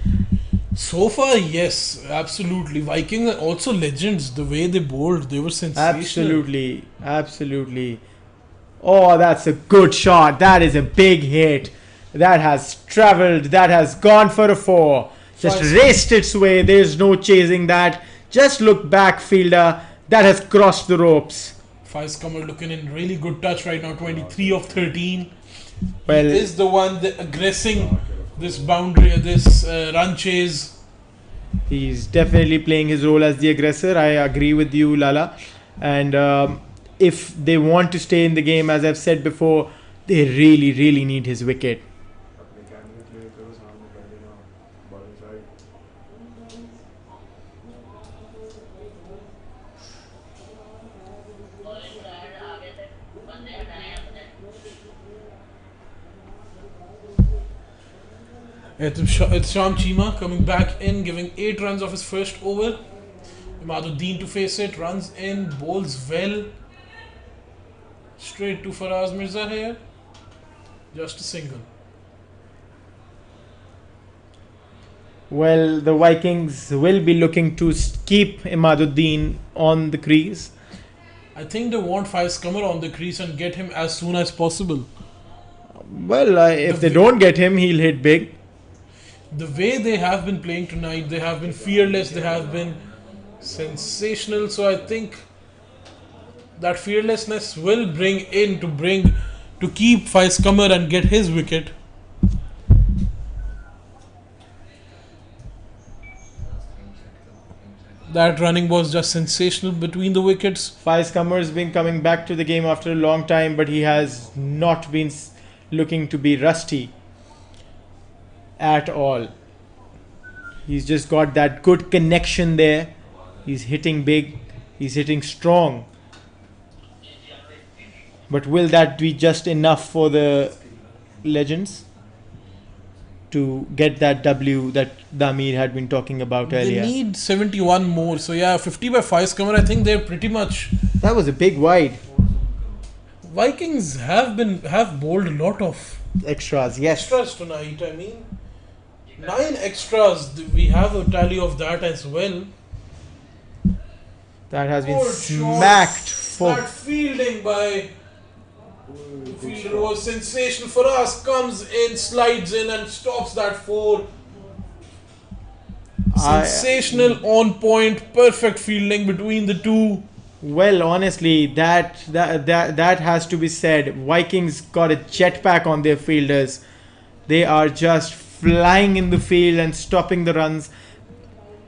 So far, yes, absolutely. Vikings are also legends. The way they bowled, they were sensational. Absolutely. Oh, that's a good shot. That is a big hit. That has travelled. That has gone for a 4. Just raced its way. There's no chasing that. Just look back, fielder. That has crossed the ropes. Faiz Kamal looking in really good touch right now. 23 of 13. Well, He is the one that aggressing this boundary, this run chase. he's definitely playing his role as the aggressor. I agree with you, Lala. And if they want to stay in the game, as I've said before, they really, really need his wicket. It's Sham Chima coming back in, giving 8 runs off his first over. Imaduddin to face it, runs in, bowls well. Straight to Faraz Mirza here. Just a single. Well, the Vikings will be looking to keep Imaduddin on the crease. I think they want Faiz Kamal on the crease and get him as soon as possible. Well, if they don't get him, he'll hit big. The way they have been playing tonight, they have been fearless, they have been sensational. So I think that fearlessness will bring to keep Faiz Kamal and get his wicket. That running was just sensational between the wickets. Faiz Kamar's been coming back to the game after a long time, but he has not been looking to be rusty at all. He's just got that good connection there. He's hitting big. He's hitting strong. But will that be just enough for the Legends to get that W that Damir had been talking about earlier? They need 71 more. So yeah, 50 by Faiz Kamal. I think they're pretty much. That was a big wide. Vikings have bowled a lot of Extras, yes. extras tonight. I mean, 9 extras. We have a tally of that as well. That has been Good smacked shots. for. That fielding by the fielder was sensational. For us, comes in, slides in, and stops that 4. Sensational, on point, perfect fielding between the two. Well, honestly, that has to be said. Vikings got a jetpack on their fielders. They are just flying in the field and stopping the runs.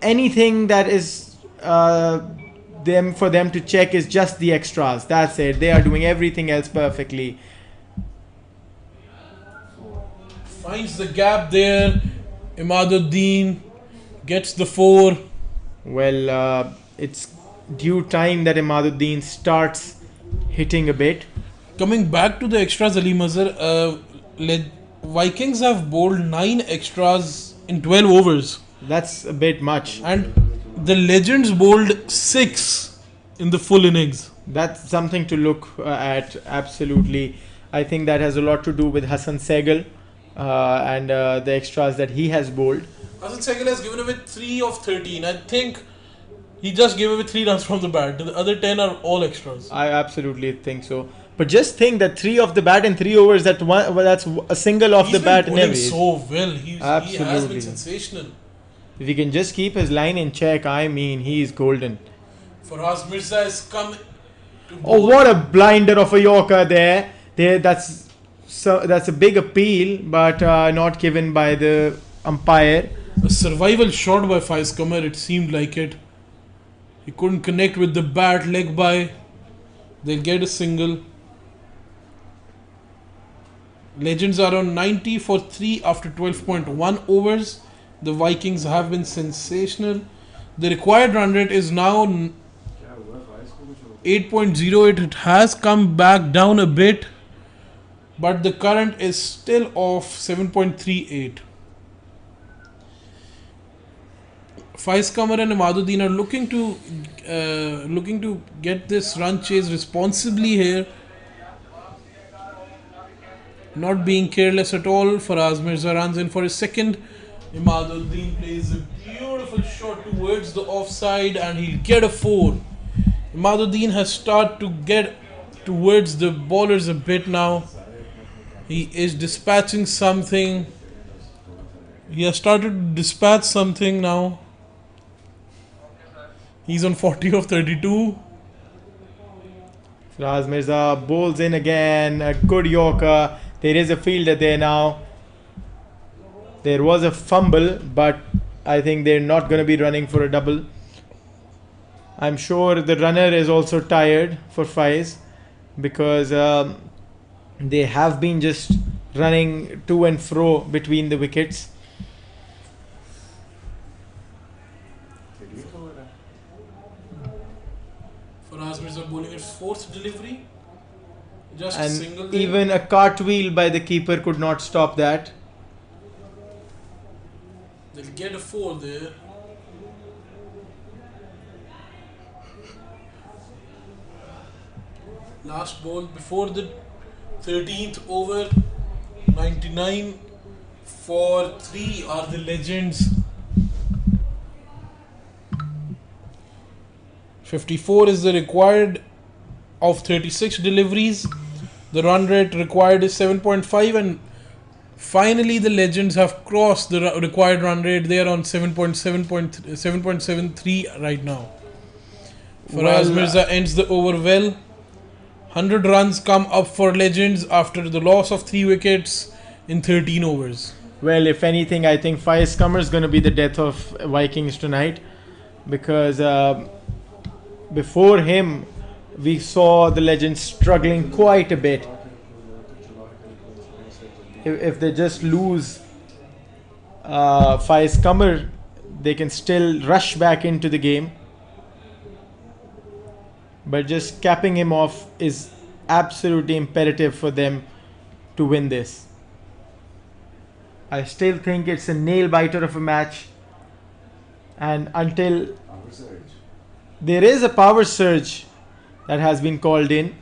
Anything that is for them to check is just the extras. That's it. They are doing everything else perfectly. Finds the gap there. Imaduddin gets the 4. Well, it's due time that Imaduddin starts hitting a bit. Coming back to the extras, Ali Mazhar, Vikings have bowled 9 extras in 12 overs. That's a bit much. And the Legends bowled 6 in the full innings. That's something to look at, absolutely. I think that has a lot to do with Hassan Sehgal and the extras that he has bowled. Hassan Sehgal has given away 3 of 13. I think he just gave away 3 runs from the bat. The other 10 are all extras. I absolutely think so. But just think that 3 off the bat in 3 overs, that's a single off the bat in every. He's been bowling so well. He has been sensational. If he can just keep his line in check, I mean, he is golden. Faraz Mirza has come to Oh, what a blinder of a Yorker there. That's a big appeal, but not given by the umpire. A survival shot by Faiz Qamar, it seemed like it. He couldn't connect with the bat, leg by. They'll get a single. Legends are on 90 for 3 after 12.1 overs. The Vikings have been sensational. The required run rate is now 8.08. It has come back down a bit, but the current is still off 7.38. Faiz Qamar and Imaduddin are looking to get this run chase responsibly here. Not being careless at all. Faraz Mirza runs in for his second. Imaduddin plays a beautiful shot towards the offside and he'll get a 4. Imaduddin has started to get towards the bowlers a bit now. He is dispatching something. He has started to dispatch something now. He's on 40 of 32. Faraz Mirza bowls in again. A good Yorker. There is a fielder there now. There was a fumble, but I think they're not going to be running for a double. I'm sure the runner is also tired for Faiz because they have been just running to and fro between the wickets. Faraz Mirza bowling his 4th delivery. Just a And single there. even a cartwheel by the keeper could not stop that. They'll get a 4 there. Last ball before the 13th over. 99 for 3 are the Legends. 54 is the required of 36 deliveries. The run rate required is 7.5 and finally the Legends have crossed the required run rate. They are on 7.73 right now. Faraz Mirza ends the over well. 100 runs come up for Legends after the loss of 3 wickets in 13 overs. Well, if anything, I think Faiz Qamar is going to be the death of Vikings tonight because before him, we saw the Legends struggling quite a bit. If they just lose Faiz Qamar, they can still rush back into the game. But just capping him off is absolutely imperative for them to win this. I still think it's a nail biter of a match. And until there is a power surge that has been called in.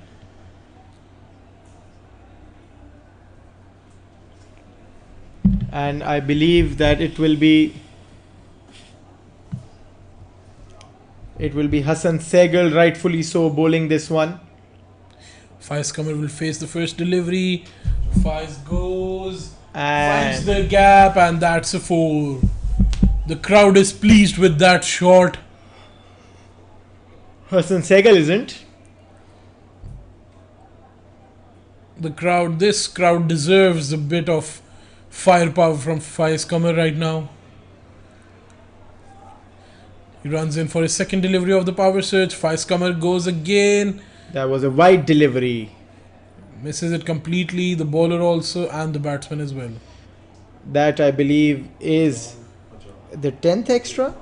And I believe that it will be Hassan Sehgal, rightfully so, bowling this one. Faiz Qamar will face the first delivery. Faiz goes, And finds the gap, and that's a 4. The crowd is pleased with that shot. Hassan Sehgal isn't. This crowd deserves a bit of firepower from Faiz Qamar right now. He runs in for his second delivery of the power surge. Faiz Qamar goes again. That was a wide delivery. Misses it completely. The bowler also and the batsman as well. That I believe is the 10th extra.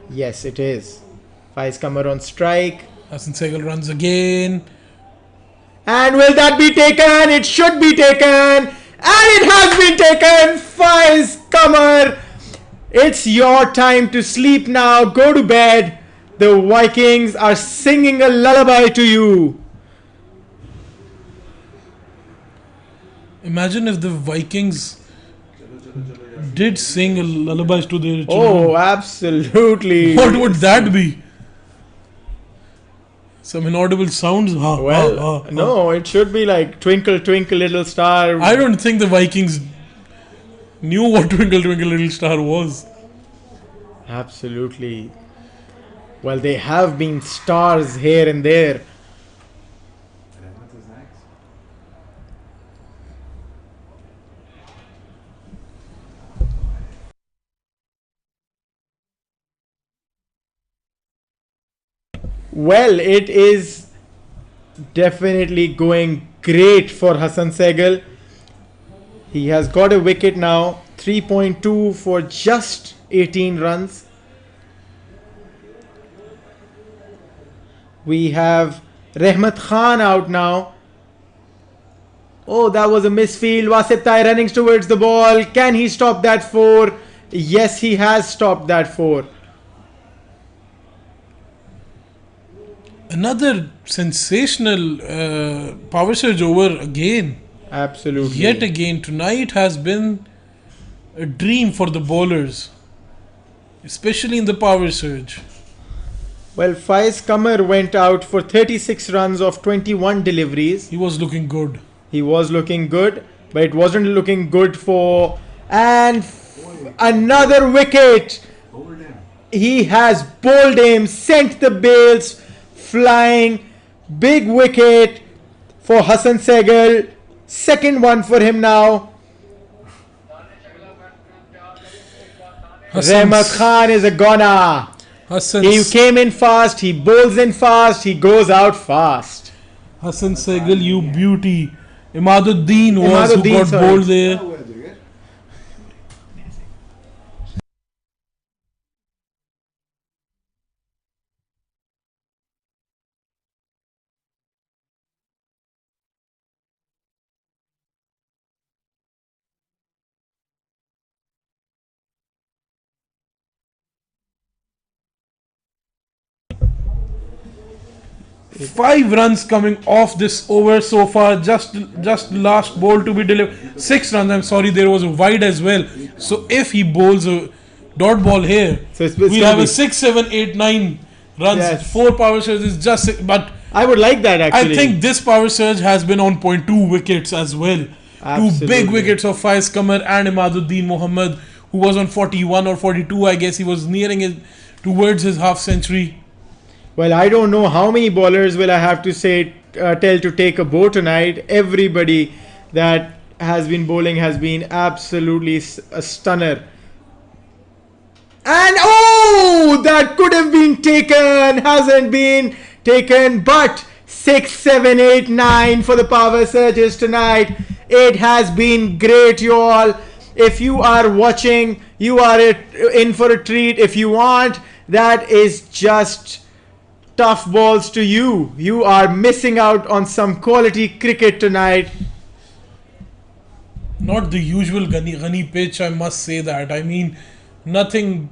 Yes, it is. Faiz Qamar on strike. Hassan Sehgal runs again. And will that be taken? It should be taken. And it has been taken. Faiz Qamar. It's your time to sleep now. Go to bed. The Vikings are singing a lullaby to you. Imagine if the Vikings did sing a lullaby to their children. Oh, absolutely. What would that be? Some inaudible sounds? Well, no, it should be like Twinkle Twinkle Little Star. I don't think the Vikings knew what Twinkle Twinkle Little Star was. Absolutely. Well, they have been stars here and there. Well, it is definitely going great for Hassan Sehgal. He has got a wicket now, 3.2 for just 18 runs. We have Rehmat Khan out now. Oh, that was a misfield. Wasif Tai running towards the ball. Can he stop that 4? Yes, he has stopped that 4. Another sensational power surge over again. Absolutely. Yet again, tonight has been a dream for the bowlers, especially in the power surge. Well, Faiz Qamar went out for 36 runs of 21 deliveries. He was looking good. He was looking good, but it wasn't looking good for... And another wicket. He has bowled him, sent the bails flying. Big wicket for Hassan Sehgal. Second one for him now. Rehmat Khan is a goner. He came in fast, he bowls in fast, he goes out fast. Hassan Sehgal, you beauty. Imaduddin was who got bowled there. 5 runs coming off this over so far. Just last ball to be delivered. 6 runs. I'm sorry, there was a wide as well. So if he bowls a dot ball here, so we'll have a 6, 7, 8, 9 runs. Yes. 4 power surges. Just 6, but I would like that actually. I think this power surge has been on point. 2 wickets as well. Absolutely. 2 big wickets of Faiz Qamar and Imaduddin Mohammed, who was on 41 or 42. I guess he was nearing it towards his half century. Well, I don't know how many bowlers will I have to say tell to take a bow tonight. Everybody that has been bowling has been absolutely a stunner. And oh, that could have been taken, hasn't been taken, but 6, 7, 8, 9 for the power surges tonight. It has been great, you all. If you are watching, you are in for a treat. If you want, that is just tough balls to you. You are missing out on some quality cricket tonight. Not the usual Ghani pitch, I must say that. I mean, nothing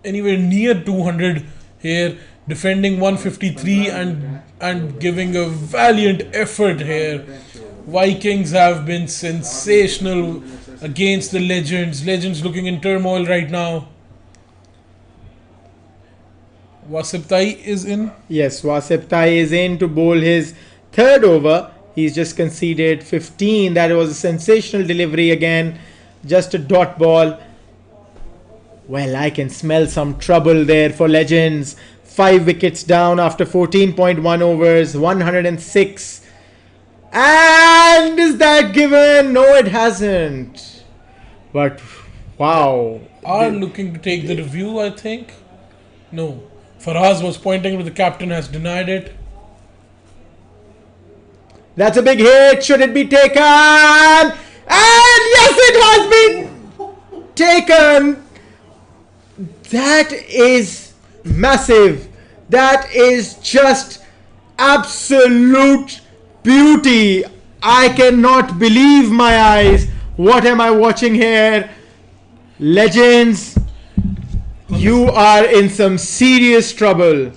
anywhere near 200 here. Defending 153 and giving a valiant effort here. Vikings have been sensational against the Legends. Legends looking in turmoil right now. Wasif Tai is in. Yes, Wasif Tai is in to bowl his third over. He's just conceded 15. That was a sensational delivery again. Just a dot ball. Well, I can smell some trouble there for Legends. 5 wickets down after 14.1 overs, 106. And is that given? No, it hasn't. But wow. Are looking to take the review, I think. No. Faraz was pointing, but the captain has denied it. That's a big hit. Should it be taken? And yes, it has been taken. That is massive. That is just absolute beauty. I cannot believe my eyes. What am I watching here? Legends, you are in some serious trouble.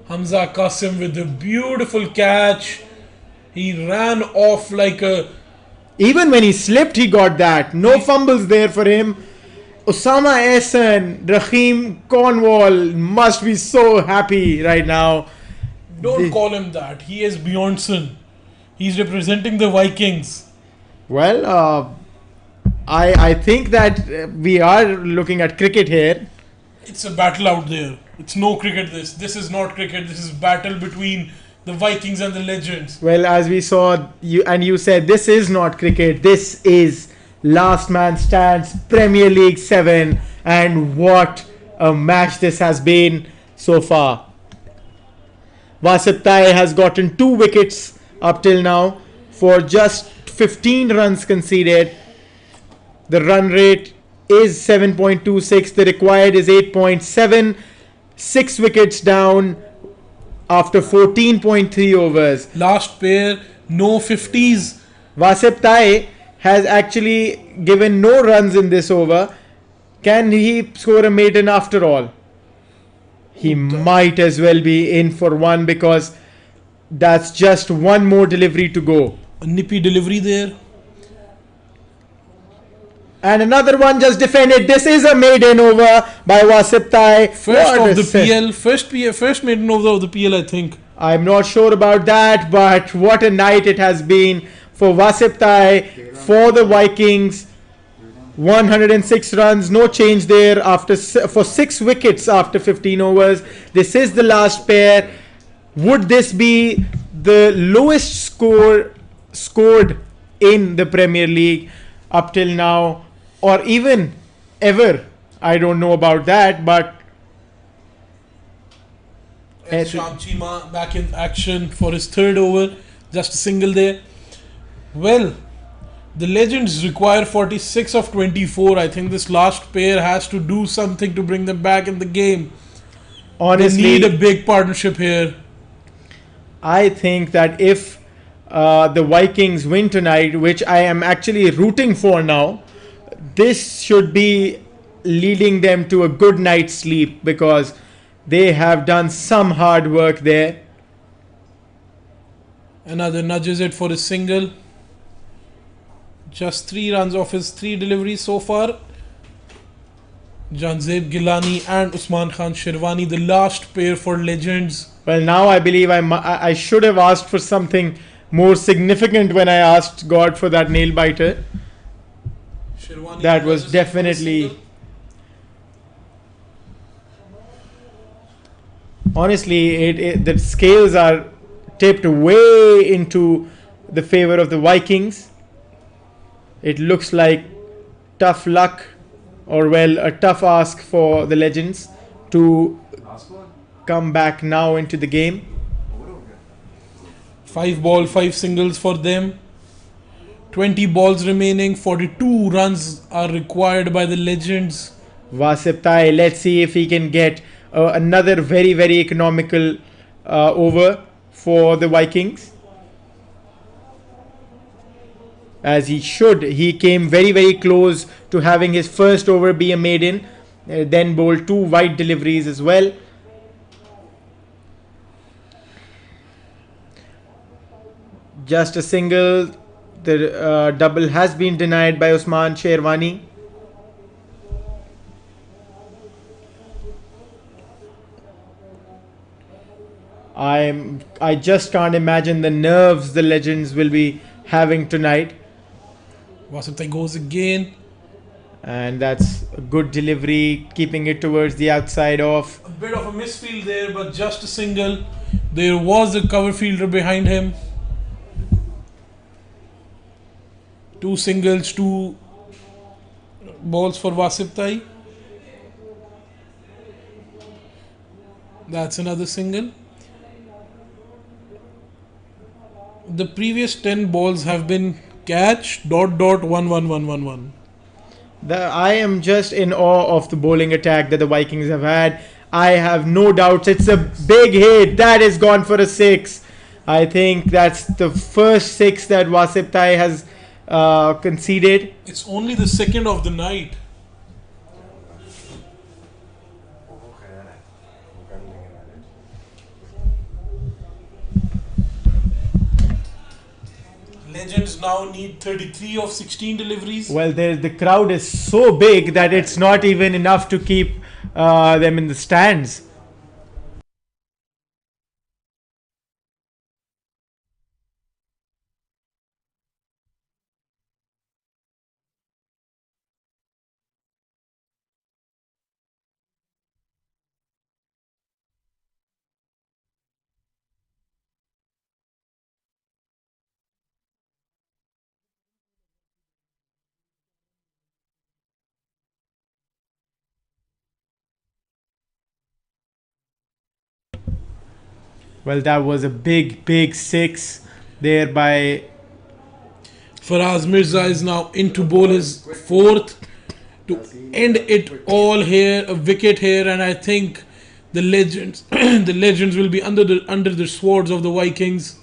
Hamza Qasim with a beautiful catch. He ran off like a... Even when he slipped, he got that. No fumbles there for him. Osama Ehsan, Raheem Cornwall must be so happy right now. Don't call him that. He is Bjornsson. He's representing the Vikings. Well, I think that we are looking at cricket here. It's a battle out there. It's no cricket this. This is not cricket. This is battle between the Vikings and the Legends. Well, as we saw, you said this is not cricket. This is Last Man Stands Premier League 7. And what a match this has been so far. Wasip Tai has gotten 2 wickets up till now for just 15 runs conceded. The run rate is 7.26. The required is 8.7. 6 wickets down after 14.3 overs. Last pair, no 50s. Wasip Tai has actually given no runs in this over. Can he score a maiden after all? He might as well be in for one because that's just one more delivery to go. A nippy delivery there. And another one just defended. This is a maiden over by Wasip Tai. First of the PL. First maiden over of the PL, I think. I'm not sure about that, but what a night it has been for Wasip Tai, for the Vikings. 106 runs, no change there for 6 wickets after 15 overs. This is the last pair. Would this be the lowest score scored in the Premier League up till now, or even ever? I don't know about that, but And Sham Chima back in action for his 3rd over. Just a single there. Well, the Legends require 46 of 24. I think this last pair has to do something to bring them back in the game. Honestly, they need a big partnership here. I think that if the Vikings win tonight, which I am actually rooting for now, this should be leading them to a good night's sleep because they have done some hard work there. Another nudges it for a single. Just 3 runs off his 3 deliveries so far. Janzeb Gilani and Usman Khan Sherwani, the last pair for Legends. Well, now I believe I should have asked for something more significant when I asked God for that nail biter. Sherwani That was definitely... Honestly, the scales are tipped way into the favor of the Vikings. It looks like tough luck, or well, a tough ask for the Legends to come back now into the game. 5 ball, 5 singles for them. 20 balls remaining. 42 runs are required by the Legends. Wasip Tai, let's see if he can get another very, very economical over for the Vikings. As he should. He came very, very close to having his first over be a maiden. Then bowled 2 wide deliveries as well. Just a single. The double has been denied by Usman Sherwani. I just can't imagine the nerves the Legends will be having tonight. Wasip Tai goes again. And that's a good delivery, keeping it towards the outside off. A bit of a misfield there, but just a single. There was a cover fielder behind him. Two singles, two balls for Wasip Tai. That's another single. The previous 10 balls have been catch, dot, dot, 1, 1, 1, 1, 1. I am just in awe of the bowling attack that the Vikings have had. I have no doubts. It's a big hit. That is gone for a 6. I think that's the first 6 that Wasip Tai has conceded. It's only the second of the night. Legends now need 33 of 16 deliveries. Well, the crowd is so big that it's not even enough to keep them in the stands. Well, that was a big 6 there by Faraz Mirza is now in to bowl his 4th to end it all here, a wicket here, and I think the legends the legends will be under the swords of the Vikings.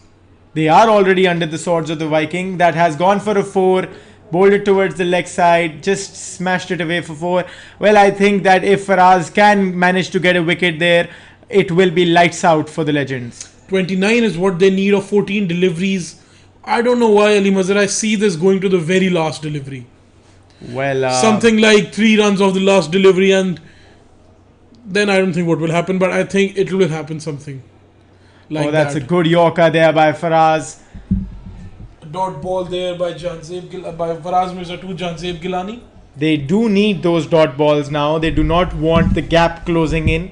They are already under the swords of the Viking. That has gone for a 4, bowled it towards the leg side, just smashed it away for 4. Well, I think that if Faraz can manage to get a wicket there, it will be lights out for the Legends. 29 is what they need of 14 deliveries. I don't know why, Ali Mazhar, I see this going to the very last delivery. Well, something like 3 runs of the last delivery, and then I don't think what will happen, but I think it will happen something like that's that. A good Yorker there by Faraz. Dot ball there by by Faraz Mirza to Janzeb Gilani. They do need those dot balls now. They do not want the gap closing in.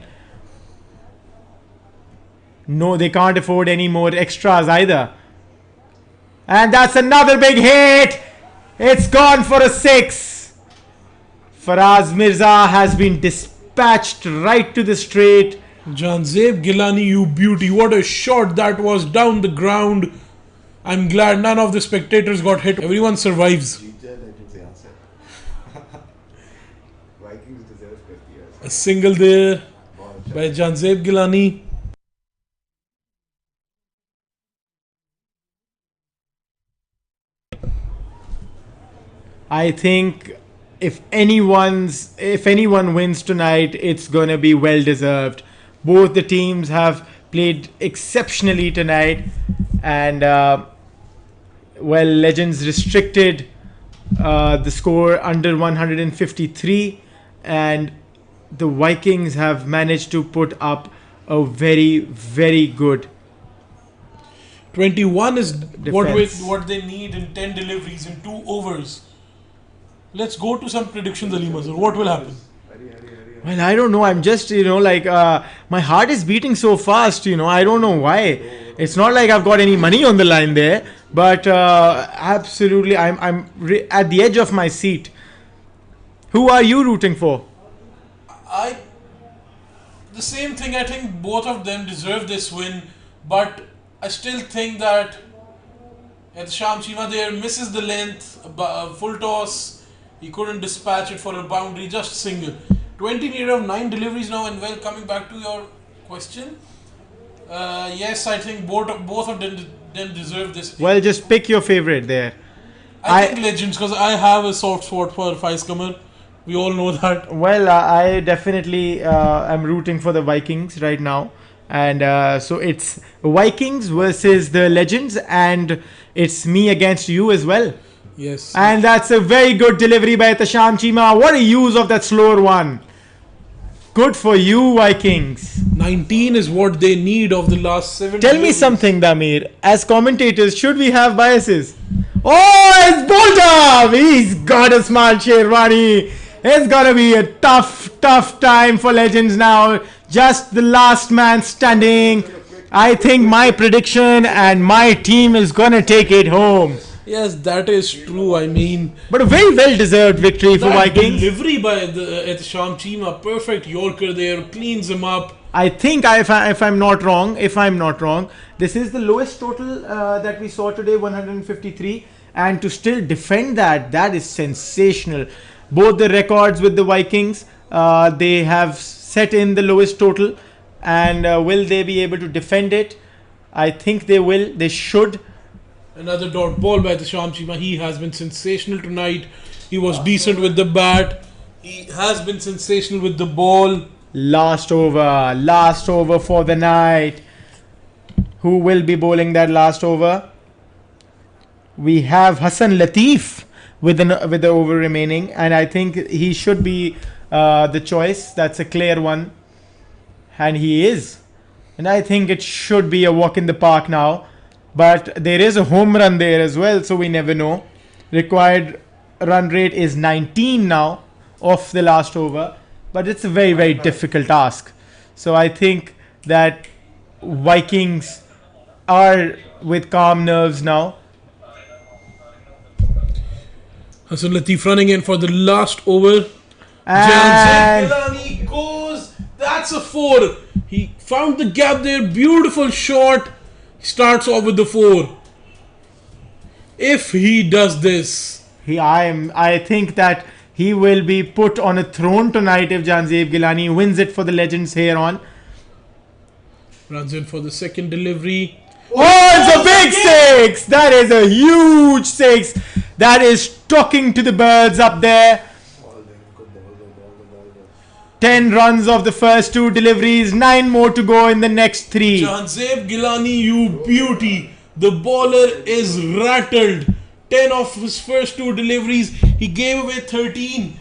No, they can't afford any more extras either. And that's another big hit. It's gone for a 6. Faraz Mirza has been dispatched right to the straight. Janzeb Gilani, you beauty. What a shot that was down the ground. I'm glad none of the spectators got hit. Everyone survives. A single there by Janzeb Gilani. I think if anyone wins tonight, it's gonna be well deserved. Both the teams have played exceptionally tonight, and Legends restricted the score under 153, and the Vikings have managed to put up a very good 21 is defense. what they need in 10 deliveries in 2 overs. Let's go to some predictions, Ali Mazhar. What will happen? Well, I don't know. I'm just, my heart is beating so fast, I don't know why. It's not like I've got any money on the line there, but absolutely, I'm at the edge of my seat. Who are you rooting for? The same thing. I think both of them deserve this win, but I still think that Sham Chima there misses the length, full toss. He couldn't dispatch it for a boundary, just single. 20 needed of 9 deliveries now, and well, coming back to your question, yes, I think both of them deserve this. Well, just pick your favorite there. I think Legends, because I have a soft spot for Faiz Qamar. We all know that. Well, I definitely am rooting for the Vikings right now. And so it's Vikings versus the Legends, and it's me against you as well. Yes. And that's a very good delivery by Tasham Chima. What a use of that slower one. Good for you, Vikings. 19 is what they need of the last 7. Tell me something, Damir. As commentators, should we have biases? Oh, it's Bolta! He's got a smart Sherwani. It's gonna be a tough time for Legends now. Just the last man standing. I think my prediction and my team is gonna take it home. Yes, that is true. I mean, But a very well deserved victory for that Vikings. delivery by the Sham Chima, perfect Yorker there, cleans him up. I think if I'm not wrong, this is the lowest total that we saw today, 153, and to still defend that is sensational. Both the records with the Vikings, they have set in the lowest total, and will they be able to defend it? I think they will. They should. Another dot ball by the Sham Chima. He has been sensational tonight. He was decent with the bat. He has been sensational with the ball. Last over for the night. Who will be bowling that last over? We have Hassan Latif with the over remaining, and I think he should be the choice. That's a clear one, and he is. And I think it should be a walk in the park now. But there is a home run there as well, so we never know. Required run rate is 19 now of the last over, but it's a very, very difficult task. So I think that Vikings are with calm nerves now. Hassan Latif running in for the last over. And Gilani goes. That's a 4. He found the gap there. Beautiful shot. Starts off with the 4. If he does this, I think that he will be put on a throne tonight if Janzeeb Gilani wins it for the Legends here on. runs in for the second delivery. Oh, it's a big 6! That is a huge 6. That is talking to the birds up there. 10 runs of the first 2 deliveries, 9 more to go in the next 3. Janzeeb Gilani, you beauty. The bowler is rattled. 10 of his first 2 deliveries. He gave away 13.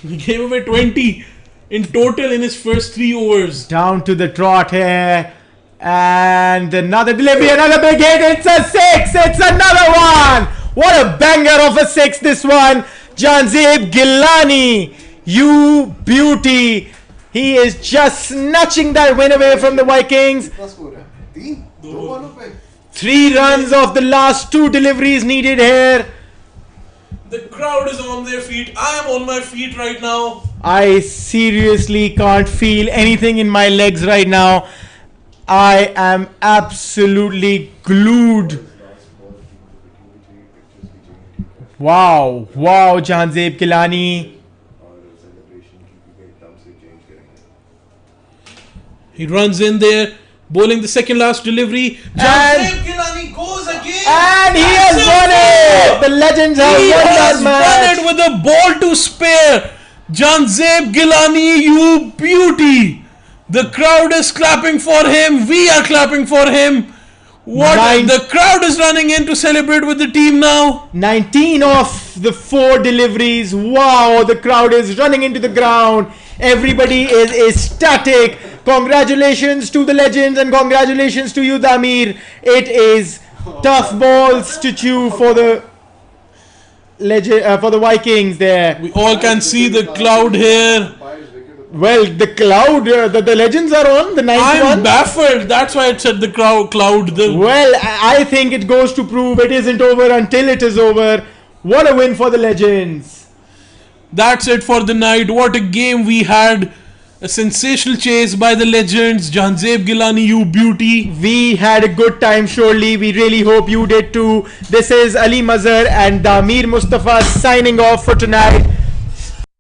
He gave away 20 in total in his first 3 overs. Down to the trot here. And another delivery, another big hit. It's a 6. It's another one. What a banger of a 6 this one. Janzeeb Gilani, you beauty. He is just snatching that win away from the Vikings. 3 runs of the last 2 deliveries needed here. The crowd is on their feet. I am on my feet right now. I seriously can't feel anything in my legs right now. I am absolutely glued. Wow, Janzeeb Gilani. He runs in there, bowling the second last delivery. Janzeeb Gilani goes again. And he has won it. The Legends have won that match. Won it with a ball to spare. Janzeeb Gilani, you beauty. The crowd is clapping for him. We are clapping for him. The crowd is running in to celebrate with the team now. 19 of the 4 deliveries. Wow, the crowd is running into the ground. Everybody is ecstatic. Congratulations to the Legends and congratulations to you, Damir. It is tough balls to chew for the Vikings there. We all can see the cloud here. Well, the cloud, the Legends are on, the ninth one. I'm baffled. That's why it said the cloud. Well, I think it goes to prove it isn't over until it is over. What a win for the Legends. That's it for the night. What a game we had. A sensational chase by the Legends. Janzeeb Gilani, you beauty. We had a good time, surely. We really hope you did too. This is Ali Mazhar and Damir Mustafa signing off for tonight.